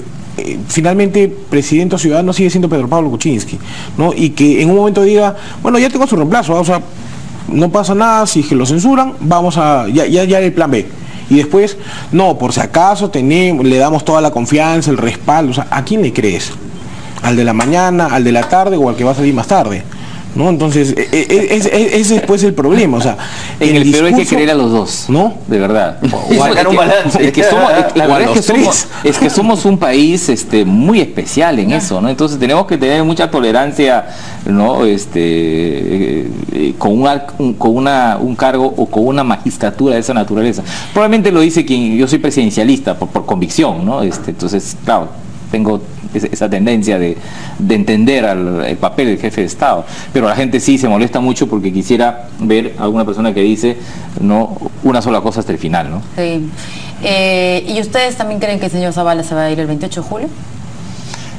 finalmente presidente o ciudadano sigue siendo Pedro Pablo Kuczynski, ¿no? Y que en un momento diga, bueno, ya tengo su reemplazo, o sea, no pasa nada, si es que lo censuran, vamos a, ya el plan B. Y después, no, por si acaso le damos toda la confianza, el respaldo, o sea, ¿a quién le crees? ¿Al de la mañana, al de la tarde o al que va a salir más tarde? ¿No? Entonces, ese es pues el problema, o sea, En el Perú hay que creer a los dos, ¿no? De verdad. Y sacar un balance. Es que somos, la O a verdad los tres. es que somos un país muy especial en eso, ¿no? Entonces tenemos que tener mucha tolerancia, ¿no? Con un cargo o con una magistratura de esa naturaleza. Probablemente lo dice quien, yo soy presidencialista por convicción, ¿no? Entonces, claro, tengo esa tendencia de entender el papel del jefe de Estado, pero la gente sí se molesta mucho porque quisiera ver a alguna persona que dice no una sola cosa hasta el final, ¿no? Sí. ¿Y ustedes también creen que el señor Zavala se va a ir el 28 de julio?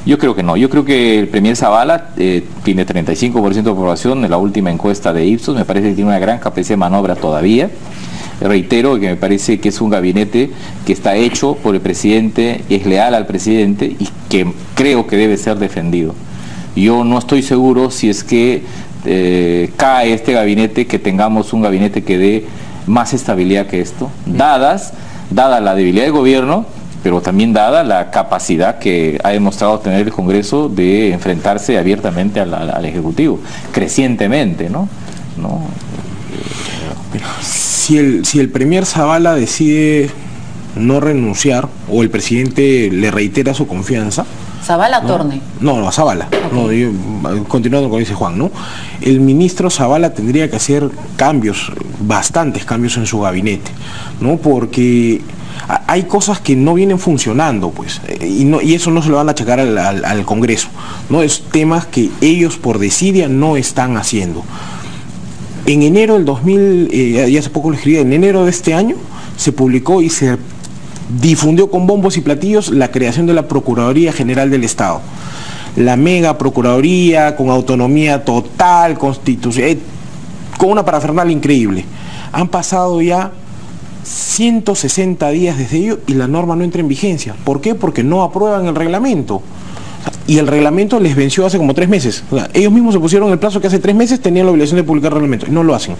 Yo creo que no, yo creo que el premier Zavala tiene 35% de aprobación en la última encuesta de Ipsos, me parece que tiene una gran capacidad de maniobra todavía. reitero que me parece que es un gabinete que está hecho por el presidente, es leal al presidente y que creo que debe ser defendido. Yo no estoy seguro si es que cae este gabinete, que tengamos un gabinete que dé más estabilidad que esto, dada la debilidad del gobierno, pero también dada la capacidad que ha demostrado tener el Congreso de enfrentarse abiertamente al Ejecutivo, crecientemente, ¿no? Si el premier Zavala decide no renunciar, o el presidente le reitera su confianza, ¿Zavala o Torne? No, a Zavala. Okay. Continuando con lo que dice Juan, ¿no? El ministro Zavala tendría que hacer cambios, bastantes cambios en su gabinete, ¿no? Porque hay cosas que no vienen funcionando, pues, y eso no se lo van a achacar al Congreso, ¿no? Es temas que ellos por desidia no están haciendo. En enero del 2000, ya hace poco lo escribí, en enero de este año se publicó y se difundió con bombos y platillos la creación de la Procuraduría General del Estado. La mega Procuraduría con autonomía total, constitucional, con una parafernalia increíble. Han pasado ya 160 días desde ello y la norma no entra en vigencia. ¿Por qué? Porque no aprueban el reglamento. Y el reglamento les venció hace como 3 meses. O sea, ellos mismos se pusieron el plazo que hace 3 meses tenían la obligación de publicar el reglamento y no lo hacen.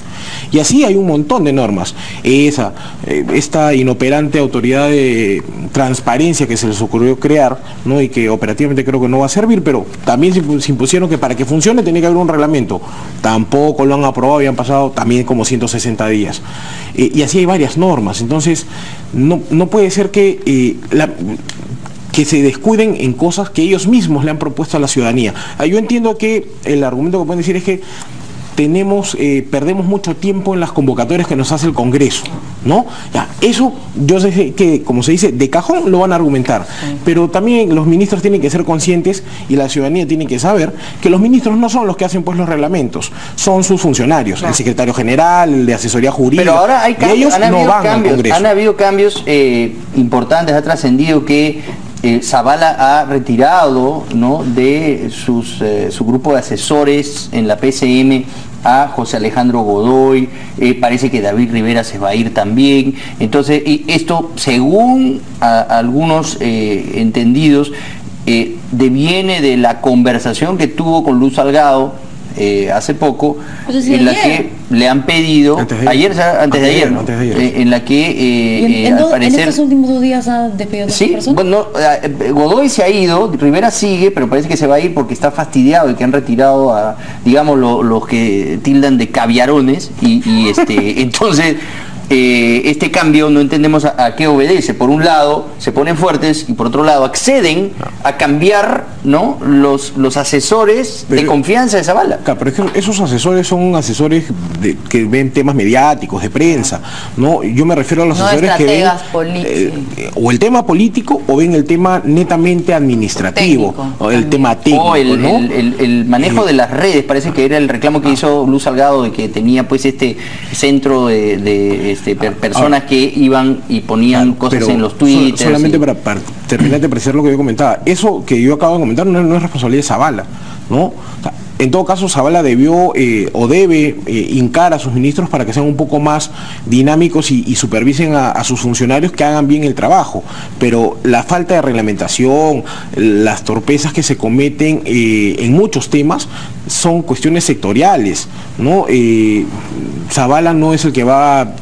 Y así hay un montón de normas. Esta inoperante autoridad de transparencia que se les ocurrió crear, ¿no? Y que operativamente creo que no va a servir, pero también se impusieron que para que funcione tenía que haber un reglamento. Tampoco lo han aprobado y han pasado también como 160 días. Y así hay varias normas. Entonces, no puede ser que que se descuiden en cosas que ellos mismos le han propuesto a la ciudadanía. Yo entiendo que el argumento que pueden decir es que perdemos mucho tiempo en las convocatorias que nos hace el Congreso, ¿no? Ya, eso yo sé que, como se dice, de cajón lo van a argumentar, pero también los ministros tienen que ser conscientes y la ciudadanía tiene que saber que los ministros no son los que hacen pues los reglamentos, son sus funcionarios, el secretario general, el de asesoría jurídica. Pero ahora hay cambios, ellos no van al Congreso. Han habido cambios importantes, ha trascendido que Zavala ha retirado, ¿no?, de su grupo de asesores en la PCM a José Alejandro Godoy, parece que David Rivera se va a ir también. Entonces, y esto, según algunos entendidos, deviene de la conversación que tuvo con Luz Salgado hace poco, en la que le han pedido, antes de ayer, ¿no? En la que al parecer... ¿En estos últimos 2 días ha despedido a sí, personas? Bueno, Godoy se ha ido, Rivera sigue, pero parece que se va a ir porque está fastidiado y que han retirado a, digamos, los que tildan de caviarones y entonces... este cambio no entendemos a qué obedece. Por un lado se ponen fuertes y por otro lado acceden a cambiar, ¿no?, los asesores de confianza de Zavala. Claro, pero es que esos asesores son asesores que ven temas mediáticos, de prensa, ¿no? Yo me refiero a los asesores que ven o el tema político o ven el tema netamente administrativo, técnico, o el tema técnico, o ¿no? el manejo de las redes. Parece que era el reclamo que hizo Luz Salgado, de que tenía pues este centro de personas que iban y ponían cosas en los tweets. Solamente para terminar de apreciar lo que yo comentaba, eso que yo acabo de comentar no es responsabilidad de Zavala, ¿no? O sea, en todo caso, Zavala debió o debe hincar a sus ministros para que sean un poco más dinámicos y supervisen a sus funcionarios que hagan bien el trabajo. Pero la falta de reglamentación, las torpezas que se cometen en muchos temas son cuestiones sectoriales, ¿no? Zavala no es el que va a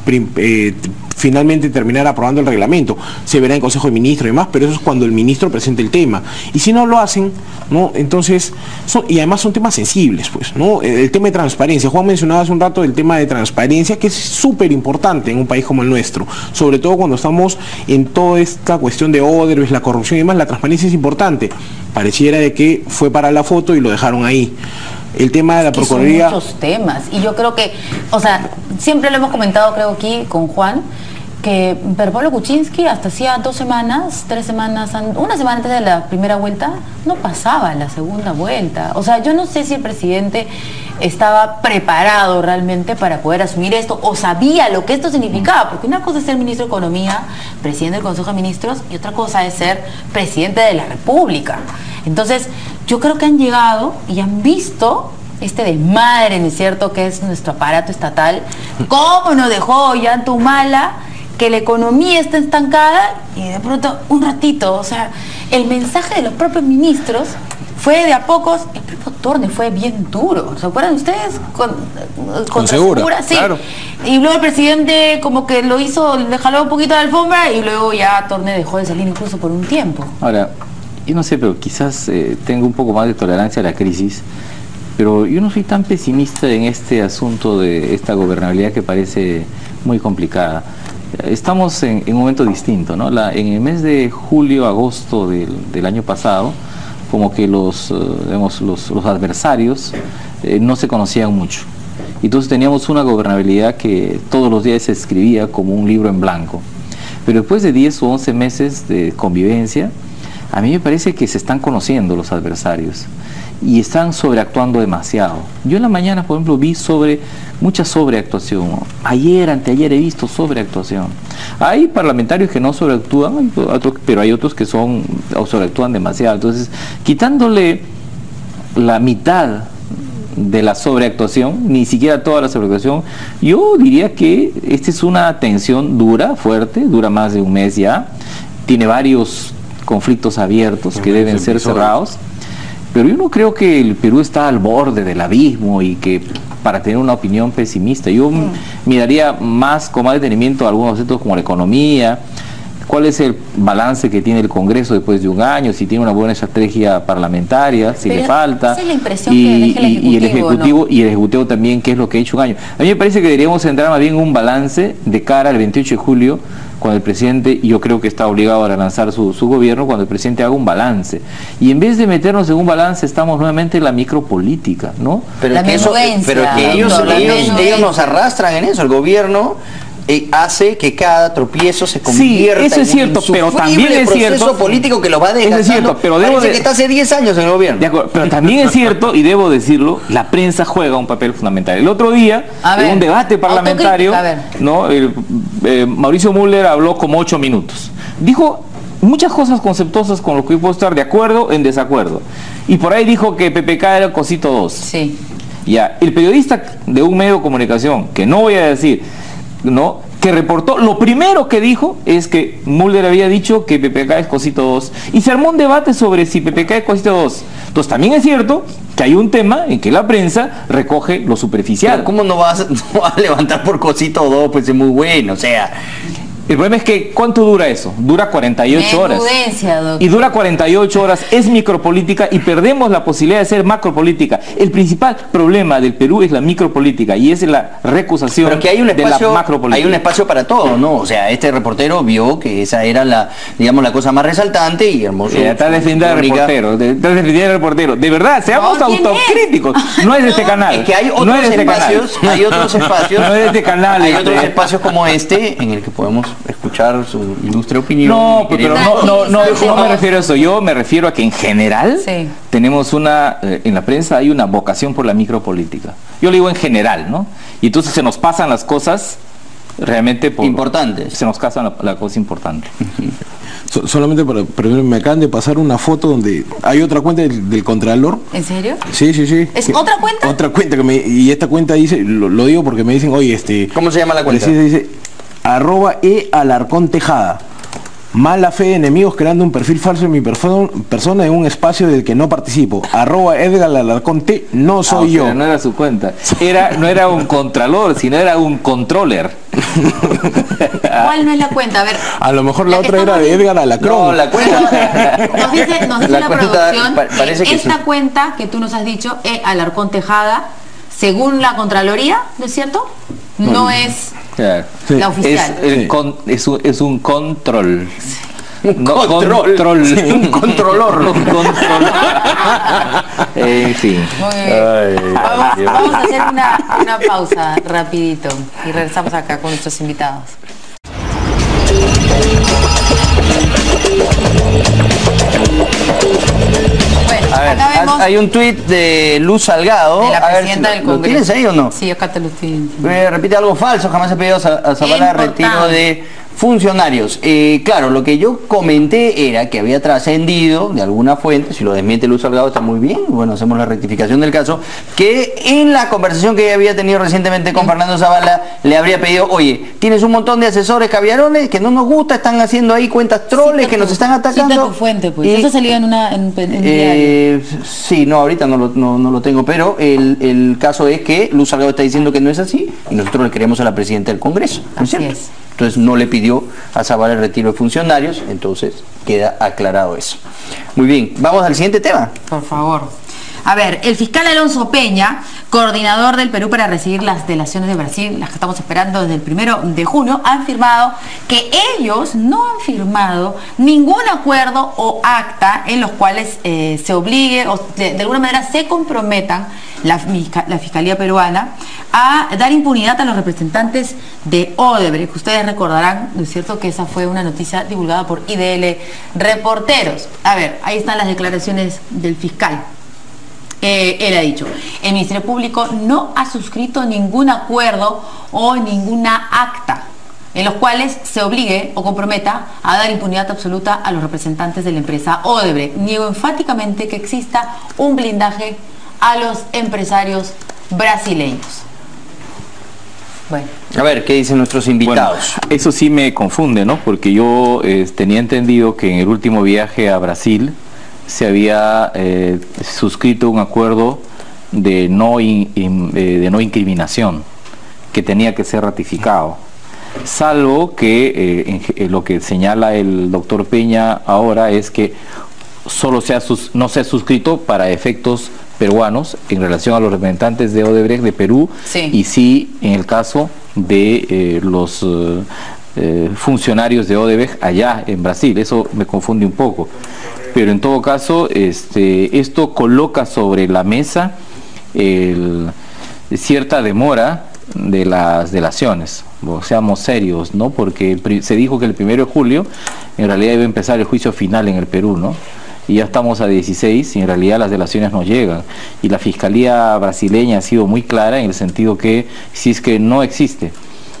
finalmente terminar aprobando el reglamento. Se verá en Consejo de Ministros y demás, pero eso es cuando el ministro presente el tema. Y si no lo hacen, ¿no? Entonces, y además son temas sensibles, pues, ¿no? El tema de transparencia. Juan mencionaba hace un rato el tema de transparencia, que es súper importante en un país como el nuestro, sobre todo cuando estamos en toda esta cuestión de Odebrecht, la corrupción y demás. La transparencia es importante. Pareciera de que fue para la foto y lo dejaron ahí. El tema de la Procuraduría... Son muchos temas, y yo creo que, o sea, siempre lo hemos comentado, creo, aquí con Juan, que Pablo Kuczynski hasta hacía 2 semanas, 3 semanas, una semana antes de la primera vuelta, no pasaba la segunda vuelta. O sea, yo no sé si el presidente estaba preparado realmente para poder asumir esto, o sabía lo que esto significaba, porque una cosa es ser ministro de Economía, presidente del Consejo de Ministros, y otra cosa es ser presidente de la República. Entonces, yo creo que han llegado y han visto este desmadre, ¿no es cierto?, que es nuestro aparato estatal, cómo nos dejó Ollanta que la economía está estancada y de pronto un ratito, o sea, el mensaje de los propios ministros fue de a pocos. El propio Torne fue bien duro, ¿se acuerdan ustedes? Con Segura, sí. claro. Y luego el presidente como que lo hizo, le jaló un poquito de alfombra y luego ya Torne dejó de salir incluso por un tiempo. Ahora, yo no sé, pero quizás tengo un poco más de tolerancia a la crisis, pero yo no soy tan pesimista en este asunto de esta gobernabilidad que parece muy complicada. Estamos en un momento distinto, ¿no? En el mes de julio, agosto del año pasado, como que los adversarios no se conocían mucho. Entonces teníamos una gobernabilidad que todos los días se escribía como un libro en blanco. Pero después de 10 o 11 meses de convivencia, a mí me parece que se están conociendo los adversarios y están sobreactuando demasiado. Yo en la mañana, por ejemplo, vi mucha sobreactuación. Ayer, anteayer he visto sobreactuación. Hay parlamentarios que no sobreactúan, pero hay otros que sobreactúan demasiado. Entonces, quitándole la mitad de la sobreactuación, ni siquiera toda la sobreactuación, yo diría que esta es una tensión dura, fuerte, dura más de un mes ya, tiene varios conflictos abiertos que deben ser cerrados. Pero yo no creo que el Perú está al borde del abismo y que para tener una opinión pesimista. Yo miraría más con más detenimiento a algunos aspectos como la economía, cuál es el balance que tiene el Congreso después de un año, si tiene una buena estrategia parlamentaria, si le falta. Esa es la impresión que deja el Ejecutivo, ¿no? Y el Ejecutivo también, qué es lo que ha hecho un año. A mí me parece que deberíamos entrar más bien en un balance de cara al 28 de julio, cuando el presidente, yo creo que está obligado a relanzar su gobierno, cuando el presidente haga un balance. Y en vez de meternos en un balance, estamos nuevamente en la micropolítica, ¿no? Pero que ellos nos arrastran en eso, el gobierno hace que cada tropiezo se convierta eso es cierto, pero también es cierto proceso político que lo va desgastando. Es cierto, pero parece que está hace 10 años en el gobierno. De acuerdo, pero también es cierto, y debo decirlo, la prensa juega un papel fundamental. El otro día, en un debate parlamentario, ¿no? Mauricio Müller habló como 8 minutos. Dijo muchas cosas conceptuosas con lo que yo puedo estar de acuerdo en desacuerdo. Y por ahí dijo que PPK era cosito 2. Sí. Ya, el periodista de un medio de comunicación, que no voy a decir, ¿no?, que reportó, lo primero que dijo es que Müller había dicho que PPK es cosito 2 y se armó un debate sobre si PPK es cosito 2. Entonces también es cierto que hay un tema en que la prensa recoge lo superficial. Pero ¿cómo no vas a levantar por cosito 2? Pues es muy bueno, o sea... El problema es que, ¿cuánto dura eso? Dura 48 horas. Y dura 48 horas, es micropolítica y perdemos la posibilidad de ser macropolítica. El principal problema del Perú es la micropolítica y es la recusación pero que hay un espacio, de la macropolítica. Hay un espacio para todo, ¿no? O sea, este reportero vio que esa era la cosa más resaltante y hermoso. Está defendiendo al reportero, De verdad, seamos autocríticos. No es de este canal. Es que hay otros espacios, hay otros espacios. No es de este canal. Hay otros espacios como este en el que podemos escuchar su ilustre opinión. No, pero no me refiero a eso. Yo me refiero a que en general tenemos en la prensa hay una vocación por la micropolítica. Yo lo digo en general, ¿no? Y entonces se nos pasan las cosas realmente importantes. Se nos pasan la cosa importante. Solamente pero me acaban de pasar una foto donde hay otra cuenta del Contralor. ¿En serio? Sí. ¿Es otra cuenta? Otra cuenta y esta cuenta dice, lo digo porque me dicen, oye, ¿cómo se llama la cuenta? Dice @Alarcón Tejada. Mala fe de enemigos creando un perfil falso en mi persona en un espacio del que no participo. @Edgar Alarcón T, no soy yo. Pero no era su cuenta. No era un contralor, sino era un controller. ¿Cuál no es la cuenta? A ver. A lo mejor la otra era de Edgar Alarcón. No, la cuenta. Nos dice la producción. Parece que esta cuenta que tú nos has dicho, Alarcón Tejada, según la Contraloría, ¿no es cierto? No es la oficial. Es un control. Un control. Sí, un controlor. En fin. Vamos a hacer una pausa rapidito y regresamos acá con nuestros invitados. Bueno, a ver, hay un tuit de Luz Salgado. De la presidenta del Congreso. ¿Lo tienes ahí o no? Sí, acá te lo estoy. Repite algo falso, jamás he pedido a Zavala retiro de funcionarios. Claro, lo que yo comenté era que había trascendido de alguna fuente, si lo desmiente Luz Salgado está muy bien, bueno, hacemos la rectificación del caso, que en la conversación que había tenido recientemente con Fernando Zavala, le habría pedido, oye, tienes un montón de asesores caviarones que no nos gusta, están haciendo ahí cuentas troles, que nos están atacando. Cita tu fuente, pues. Eso salió en un diario. Sí, no, ahorita no lo tengo, pero el caso es que Luz Salgado está diciendo que no es así, y nosotros le queremos a la presidenta del Congreso, ¿no es cierto? Es. Entonces no le pidió a Zavala el retiro de funcionarios, entonces queda aclarado eso. Muy bien, vamos al siguiente tema. Por favor. A ver, el fiscal Alonso Peña, coordinador del Perú para recibir las delaciones de Brasil, las que estamos esperando desde el 1 de junio, han afirmado que ellos no han firmado ningún acuerdo o acta en los cuales se obligue o de alguna manera se comprometan la Fiscalía peruana a dar impunidad a los representantes de Odebrecht. Ustedes recordarán, ¿no es cierto?, que esa fue una noticia divulgada por IDL Reporteros. A ver, ahí están las declaraciones del fiscal. Él ha dicho, el Ministerio Público no ha suscrito ningún acuerdo o ninguna acta en los cuales se obligue o comprometa a dar impunidad absoluta a los representantes de la empresa Odebrecht. Niego enfáticamente que exista un blindaje a los empresarios brasileños. Bueno. A ver, ¿qué dicen nuestros invitados? Bueno, eso sí me confunde, ¿no? Porque yo tenía entendido que en el último viaje a Brasil se había suscrito un acuerdo de no incriminación que tenía que ser ratificado, salvo que lo que señala el doctor Peña ahora es que solo no se ha suscrito para efectos peruanos en relación a los representantes de Odebrecht de Perú, sí. Y sí en el caso de los funcionarios de Odebrecht allá en Brasil. Eso me confunde un poco. Pero en todo caso, esto coloca sobre la mesa cierta demora de las delaciones. Seamos serios, ¿no? Porque se dijo que el 1 de julio en realidad iba a empezar el juicio final en el Perú, ¿no? Y ya estamos a 16 y en realidad las delaciones no llegan. Y la Fiscalía brasileña ha sido muy clara en el sentido que si es que no existe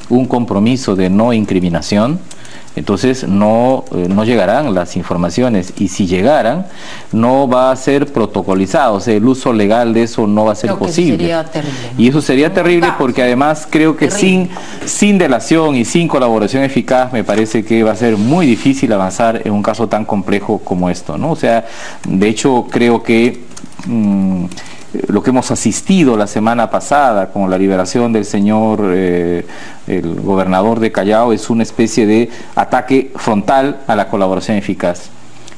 un compromiso de no incriminación, entonces no llegarán las informaciones, y si llegaran no va a ser protocolizado, o sea, el uso legal de eso no va a ser posible. Sería terrible, ¿no? Y eso sería terrible porque además creo que sin delación y sin colaboración eficaz me parece que va a ser muy difícil avanzar en un caso tan complejo como esto, ¿no? O sea, de hecho creo que lo que hemos asistido la semana pasada con la liberación del señor el gobernador de Callao es una especie de ataque frontal a la colaboración eficaz.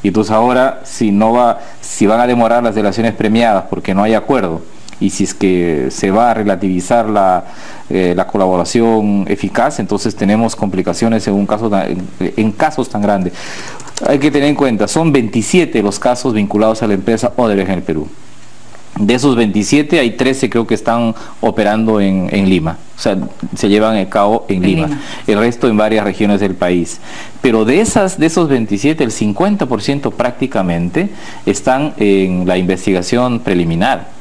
Y entonces ahora si van a demorar las delaciones premiadas porque no hay acuerdo, y si es que se va a relativizar la colaboración eficaz, entonces tenemos complicaciones en casos tan grandes. Hay que tener en cuenta, son 27 los casos vinculados a la empresa Odebrecht en el Perú. De esos 27 hay 13 creo que están operando en Lima, o sea, se llevan a cabo en Lima, el resto en varias regiones del país. Pero de esos 27, el 50% prácticamente están en la investigación preliminar.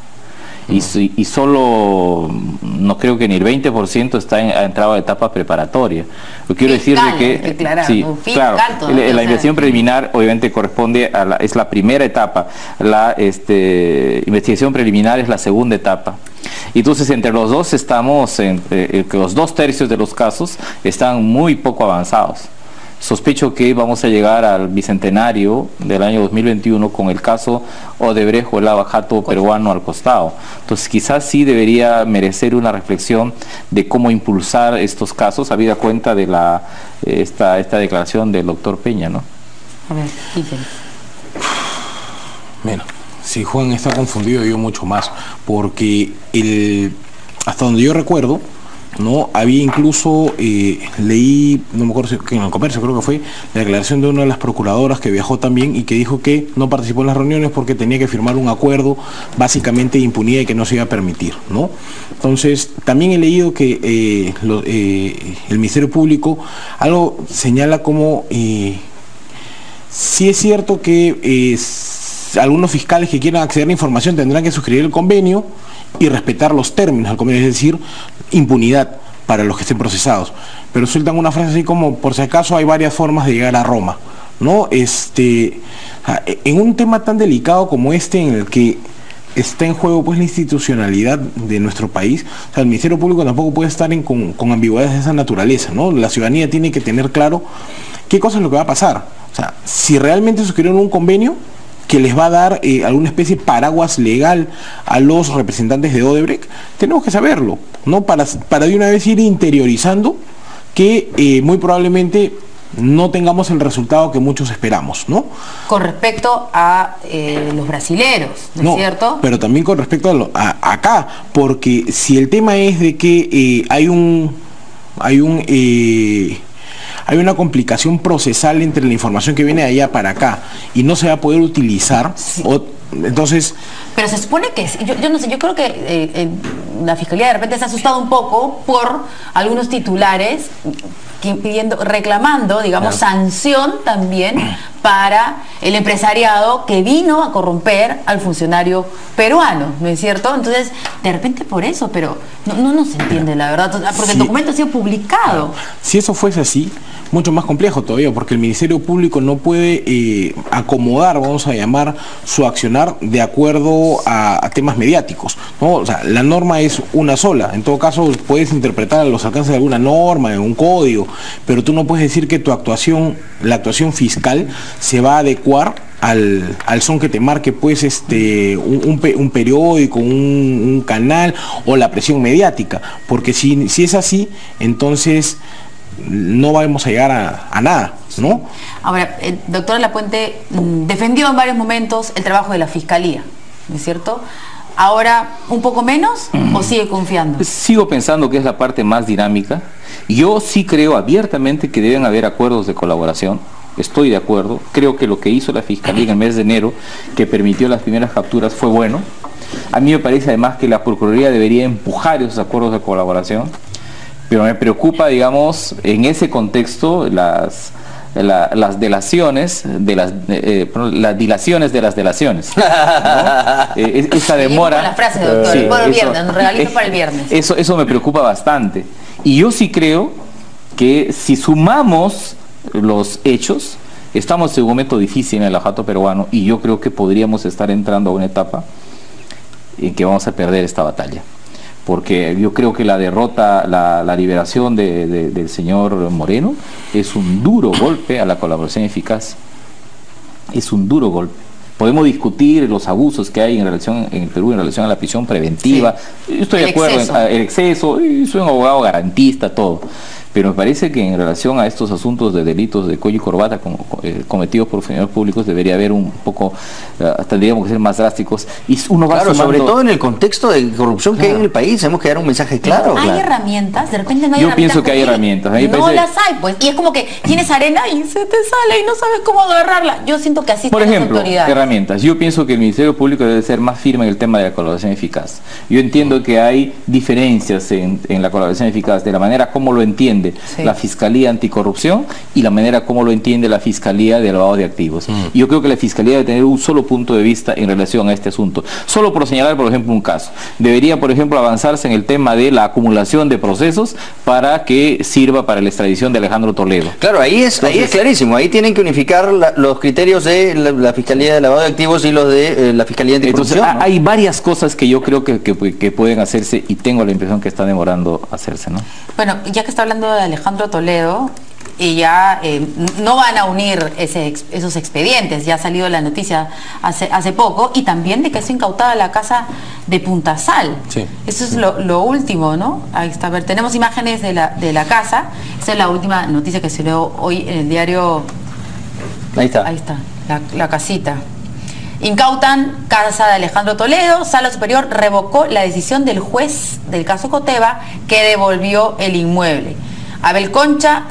Y solo, no creo que ni el 20% ha entrado a etapa preparatoria. Lo quiero decir de que sí, claro, la investigación preliminar obviamente corresponde es la primera etapa, la investigación preliminar es la segunda etapa. Y entonces entre los dos estamos, los 2/3 de los casos están muy poco avanzados. Sospecho que vamos a llegar al bicentenario del año 2021 con el caso Odebrecht o el lavajato peruano al costado. Entonces quizás sí debería merecer una reflexión de cómo impulsar estos casos, habida cuenta de esta declaración del doctor Peña, ¿no? A ver, Bueno, si Juan está confundido, yo mucho más, porque hasta donde yo recuerdo, ¿no? Había incluso, leí, no me acuerdo si en el Comercio creo que fue, la declaración de una de las procuradoras que viajó también y que dijo que no participó en las reuniones porque tenía que firmar un acuerdo básicamente de impunidad y que no se iba a permitir, ¿no? Entonces, también he leído que el Ministerio Público algo señala como, sí es cierto que algunos fiscales que quieran acceder a la información tendrán que suscribir el convenio y respetar los términos del convenio, es decir, impunidad para los que estén procesados. pero sueltan una frase así como, por si acaso hay varias formas de llegar a Roma, ¿no? En un tema tan delicado como este, en el que está en juego pues la institucionalidad de nuestro país, o sea, el Ministerio Público tampoco puede estar con ambigüedades de esa naturaleza, ¿no? La ciudadanía tiene que tener claro qué cosa es lo que va a pasar. O sea, si realmente suscribieron un convenio que les va a dar alguna especie de paraguas legal a los representantes de Odebrecht, tenemos que saberlo, ¿no? Para de una vez ir interiorizando que muy probablemente no tengamos el resultado que muchos esperamos, ¿no? Con respecto a los brasileros, ¿no es cierto? Pero también con respecto a acá, porque si el tema es de que hay una complicación procesal entre la información que viene de allá para acá y no se va a poder utilizar, sí. Entonces... Pero se supone que, yo no sé, yo creo que la Fiscalía de repente se ha asustado un poco por algunos titulares reclamando, digamos, sanción también para el empresariado que vino a corromper al funcionario peruano, ¿no es cierto? Entonces, de repente por eso, pero no se entiende la verdad, porque el documento ha sido publicado. Si eso fuese así, mucho más complejo todavía, porque el Ministerio Público no puede acomodar, vamos a llamar, su accionar de acuerdo a temas mediáticos, ¿no? O sea, la norma es una sola. En todo caso, puedes interpretar los alcances de alguna norma, de un código, pero tú no puedes decir que la actuación fiscal se va a adecuar al son que te marque pues un periódico, un canal o la presión mediática, porque si es así, entonces no vamos a llegar a nada, ¿no? Ahora, doctora Lapuente defendió en varios momentos el trabajo de la Fiscalía, ¿no es cierto? Ahora, ¿un poco menos o sigue confiando? Sigo pensando que es la parte más dinámica. Yo sí creo abiertamente que deben haber acuerdos de colaboración. Estoy de acuerdo. Creo que lo que hizo la Fiscalía en el mes de enero, que permitió las primeras capturas, fue bueno. A mí me parece además que la Procuraduría debería empujar esos acuerdos de colaboración. Pero me preocupa, digamos, en ese contexto, las delaciones de las dilaciones de las delaciones, ¿no? Esa demora. La frase, doctor, sí, para el viernes, un regalito para el viernes. Eso me preocupa bastante. Y yo sí creo que si sumamos los hechos, estamos en un momento difícil en el ajato peruano y yo creo que podríamos estar entrando a una etapa en que vamos a perder esta batalla. Porque yo creo que la derrota, la liberación del señor Moreno es un duro golpe a la colaboración eficaz. Es un duro golpe. Podemos discutir los abusos que hay en el Perú en relación a la prisión preventiva. Sí. Yo estoy de acuerdo en el exceso, soy un abogado garantista, todo. Pero me parece que en relación a estos asuntos de delitos de cuello y corbata cometidos por funcionarios públicos debería haber un poco, tendríamos que ser más drásticos. Y uno va sumando, sobre todo en el contexto de corrupción que hay en el país, tenemos que dar un mensaje claro. ¿Hay herramientas? De repente no hay herramientas. Yo pienso que hay herramientas. No las hay, pues. Y es como que tienes arena y se te sale y no sabes cómo agarrarla. Yo siento que así por están ejemplo, las autoridades. Herramientas. Yo pienso que el Ministerio Público debe ser más firme en el tema de la colaboración eficaz. Yo entiendo que hay diferencias en la colaboración eficaz, de la manera como lo entiende la Fiscalía Anticorrupción y la manera como lo entiende la Fiscalía de Lavado de Activos. Yo creo que la Fiscalía debe tener un solo punto de vista en relación a este asunto. Solo por señalar, por ejemplo, un caso. Debería, por ejemplo, avanzarse en el tema de la acumulación de procesos para que sirva para la extradición de Alejandro Toledo. Claro, ahí es clarísimo. Ahí tienen que unificar los criterios de la Fiscalía de Lavado de Activos y los de la Fiscalía Anticorrupción. Entonces, ¿no? Hay varias cosas que yo creo que pueden hacerse y tengo la impresión que están demorando hacerse, ¿no? Bueno, ya que está hablando de Alejandro Toledo, y ya no van a unir esos expedientes, ya ha salido la noticia hace poco, y también de que es incautada la casa de Puntasal. Sí. Eso es lo último, ¿no? Ahí está, a ver, tenemos imágenes de la casa. Esa es la última noticia que se leo hoy en el diario. Ahí está, la casita. Incautan casa de Alejandro Toledo. Sala Superior revocó la decisión del juez del caso Coteva que devolvió el inmueble. Abel Concha,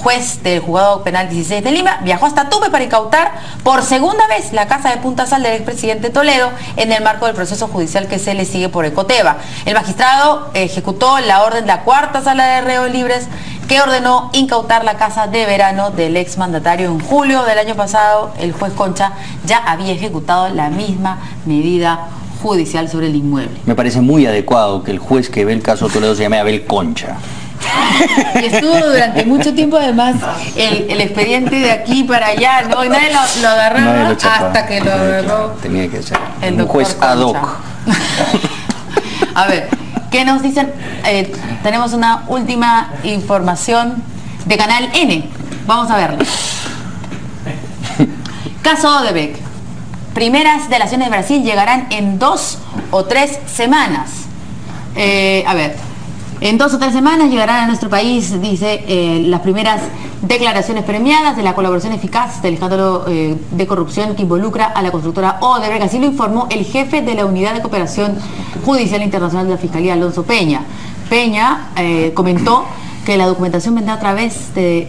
juez del juzgado penal 16 de Lima, viajó hasta Tupe para incautar por segunda vez la casa de Puntasal del expresidente Toledo en el marco del proceso judicial que se le sigue por Ecoteva. El magistrado ejecutó la orden de la cuarta sala de reos libres que ordenó incautar la casa de verano del exmandatario. En julio del año pasado, el juez Concha ya había ejecutado la misma medida judicial sobre el inmueble. Me parece muy adecuado que el juez que ve el caso Toledo se llame Abel Concha. Y estuvo durante mucho tiempo, además, el expediente de aquí para allá, ¿no? Y nadie lo agarraba Nadie lo chapaba. hasta que lo agarró Tenía que ser el un doctor juez ad hoc. Concha. A ver, ¿qué nos dicen? Tenemos una última información de Canal N. Vamos a verla. Caso Odebrecht. Primeras delaciones de Brasil llegarán en 2 o 3 semanas. A ver, en 2 o 3 semanas llegarán a nuestro país, dice, las primeras declaraciones premiadas de la colaboración eficaz del escándalo de corrupción que involucra a la constructora Odebrecht. Así lo informó el jefe de la Unidad de Cooperación Judicial Internacional de la Fiscalía, Alonso Peña. Peña comentó que la documentación vendrá a través de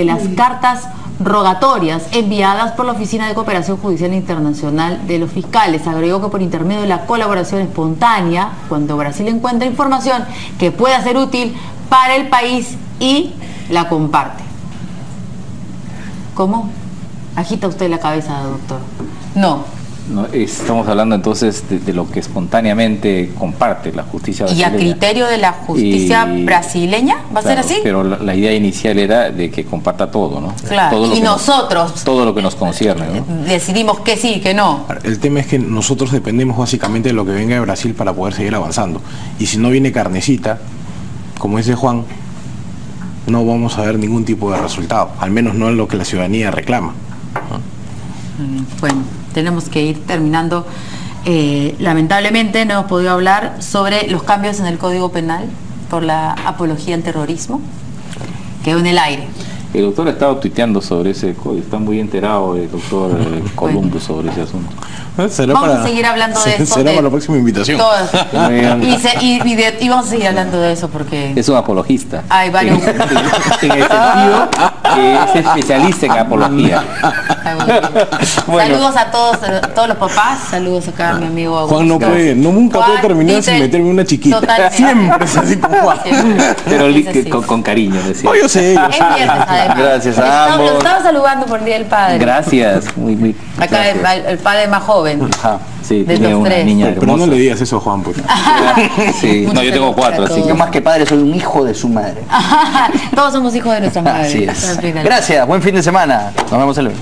las cartas rogatorias enviadas por la Oficina de Cooperación Judicial Internacional de los Fiscales. Agregó que por intermedio de la colaboración espontánea, cuando Brasil encuentra información que pueda ser útil para el país y la comparte. ¿Cómo? Agita usted la cabeza, doctor. No. No, estamos hablando entonces de lo que espontáneamente comparte la justicia ¿Y brasileña. a criterio de la justicia brasileña? ¿Va a ser así? Pero la idea inicial era de que comparta todo, ¿no? Claro, Todo lo y que nosotros todo lo que nos concierne, ¿no? decidimos que sí, que no. El tema es que nosotros dependemos básicamente de lo que venga de Brasil para poder seguir avanzando. Y si no viene carnecita, como dice Juan, no vamos a ver ningún tipo de resultado, al menos no en lo que la ciudadanía reclama. Bueno, tenemos que ir terminando. Lamentablemente no hemos podido hablar sobre los cambios en el Código Penal por la apología al terrorismo. Quedó en el aire. El doctor ha estado tuiteando sobre ese código, está muy enterado el doctor Columbus sobre ese asunto. Vamos a seguir hablando de eso. Será para la próxima invitación. Y vamos a seguir hablando de eso porque... Es un apologista. Hay varios... En el sentido que es especialista en apología. Bueno. Saludos a todos los papás. Saludos acá a mi amigo Augusto. Juan nunca puede terminar sin meterme una chiquita. Totalmente. Siempre es así con Juan. Pero con cariño, decía. No, yo sé. Es viernes, además. Gracias a ambos. Lo estaba saludando por el Día del Padre. Gracias. Muy acá el padre más joven. Ajá, sí, de tiene los una tres. niña Pero hermosa. no le digas eso a Juan, pues. Sí. No, yo tengo 4, así que Yo más que padre soy un hijo de su madre. Todos somos hijos de nuestras madres. Así es. Al final. Gracias, buen fin de semana. Nos vemos el lunes.